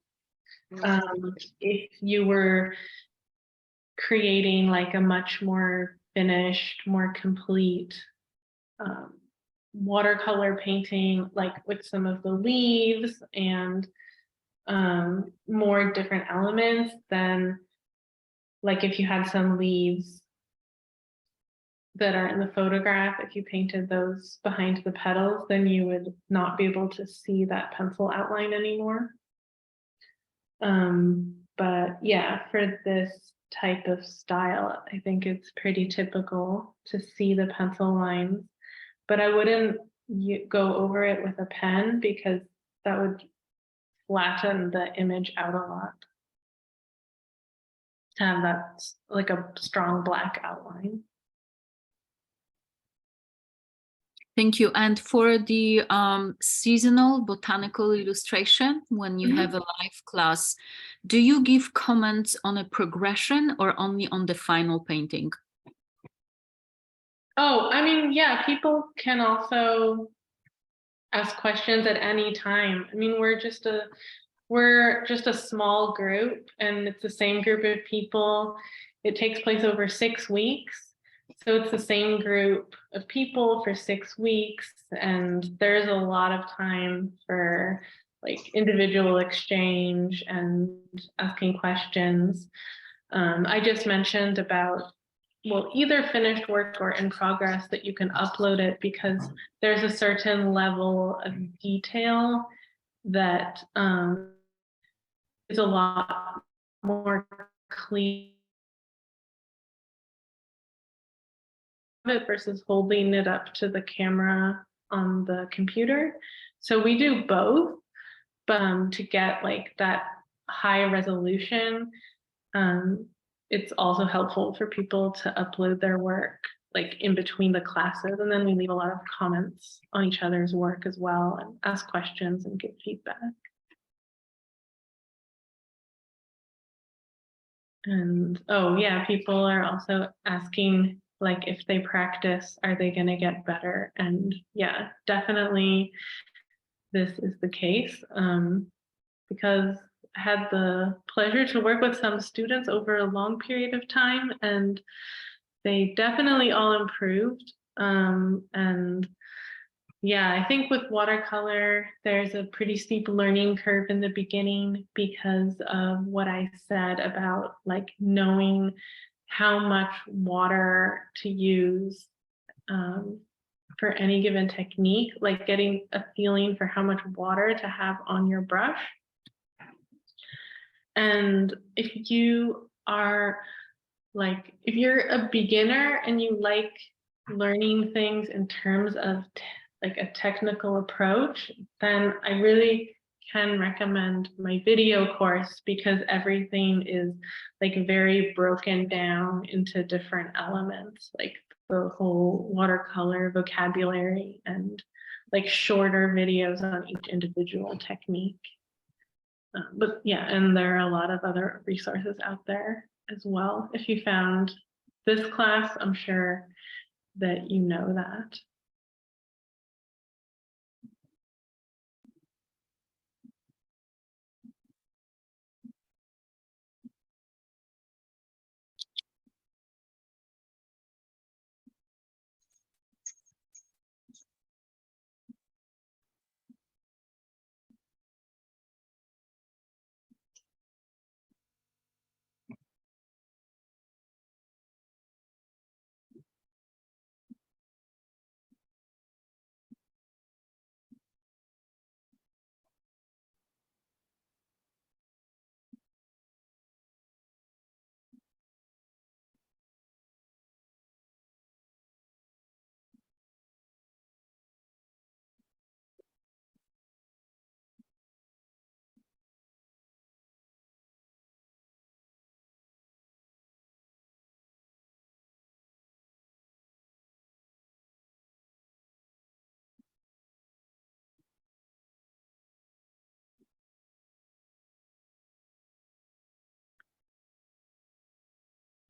If you were creating like a much more finished, more complete watercolor painting, like with some of the leaves and more different elements, then like if you had some leaves that are in the photograph, if you painted those behind the petals, then you would not be able to see that pencil outline anymore. But yeah, for this type of style, I think it's pretty typical to see the pencil lines, but I wouldn't go over it with a pen because that would flatten the image out a lot. To have that like a strong black outline. Thank you. And for the seasonal botanical illustration, when you have a live class, do you give comments on a progression or only on the final painting? Oh, I mean, yeah, people can also ask questions at any time. I mean, we're just a small group, and it's the same group of people. It takes place over 6 weeks. So it's the same group of people for 6 weeks, and there's a lot of time for like individual exchange and asking questions. I just mentioned about, well, either finished work or in progress, that you can upload it because there's a certain level of detail that is a lot more clear it versus holding it up to the camera on the computer. So we do both, but to get like that high resolution, it's also helpful for people to upload their work like in between the classes, and then we leave a lot of comments on each other's work as well and ask questions and give feedback. And oh yeah, people are also asking like if they practice, are they going to get better? And yeah, definitely this is the case, because I had the pleasure to work with some students over a long period of time, and they definitely all improved. And yeah, I think with watercolor, there's a pretty steep learning curve in the beginning because of what I said about like knowing how much water to use for any given technique, like getting a feeling for how much water to have on your brush. And if you are like, if you're a beginner and you like learning things in terms of like a technical approach, then I really can recommend my video course because everything is like very broken down into different elements, like the whole watercolor vocabulary and like shorter videos on each individual technique. But yeah, and there are a lot of other resources out there as well. If you found this class, I'm sure that you know that.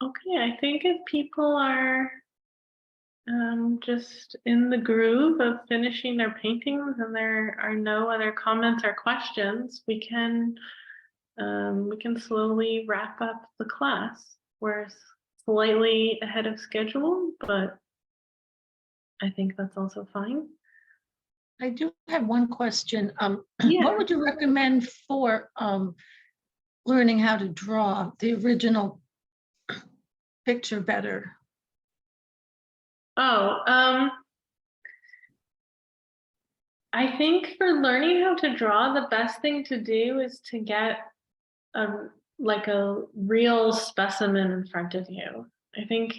Okay, I think if people are just in the groove of finishing their paintings and there are no other comments or questions, we can slowly wrap up the class. We're slightly ahead of schedule, but I think that's also fine. I do have one question. Yeah. What would you recommend for learning how to draw the original picture better? Oh, I think for learning how to draw, the best thing to do is to get like a real specimen in front of you. I think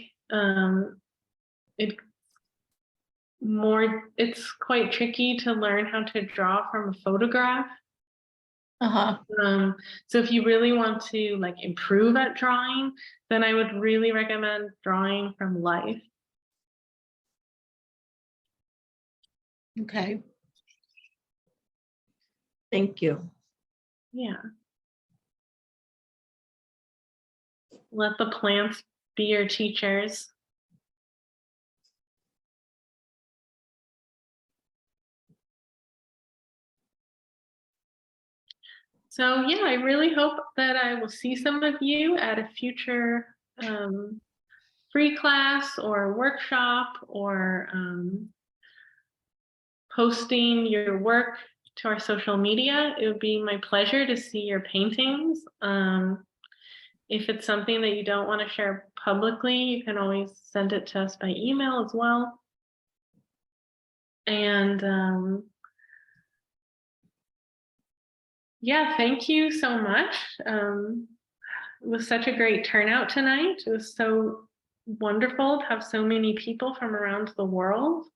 it's quite tricky to learn how to draw from a photograph. So if you really want to like improve at drawing, then I would really recommend drawing from life. Okay. Thank you. Yeah. Let the plants be your teachers. So yeah, I really hope that I will see some of you at a future free class or workshop or posting your work to our social media. It would be my pleasure to see your paintings. If it's something that you don't want to share publicly, you can always send it to us by email as well. And yeah, thank you so much. It was such a great turnout tonight. It was so wonderful to have so many people from around the world.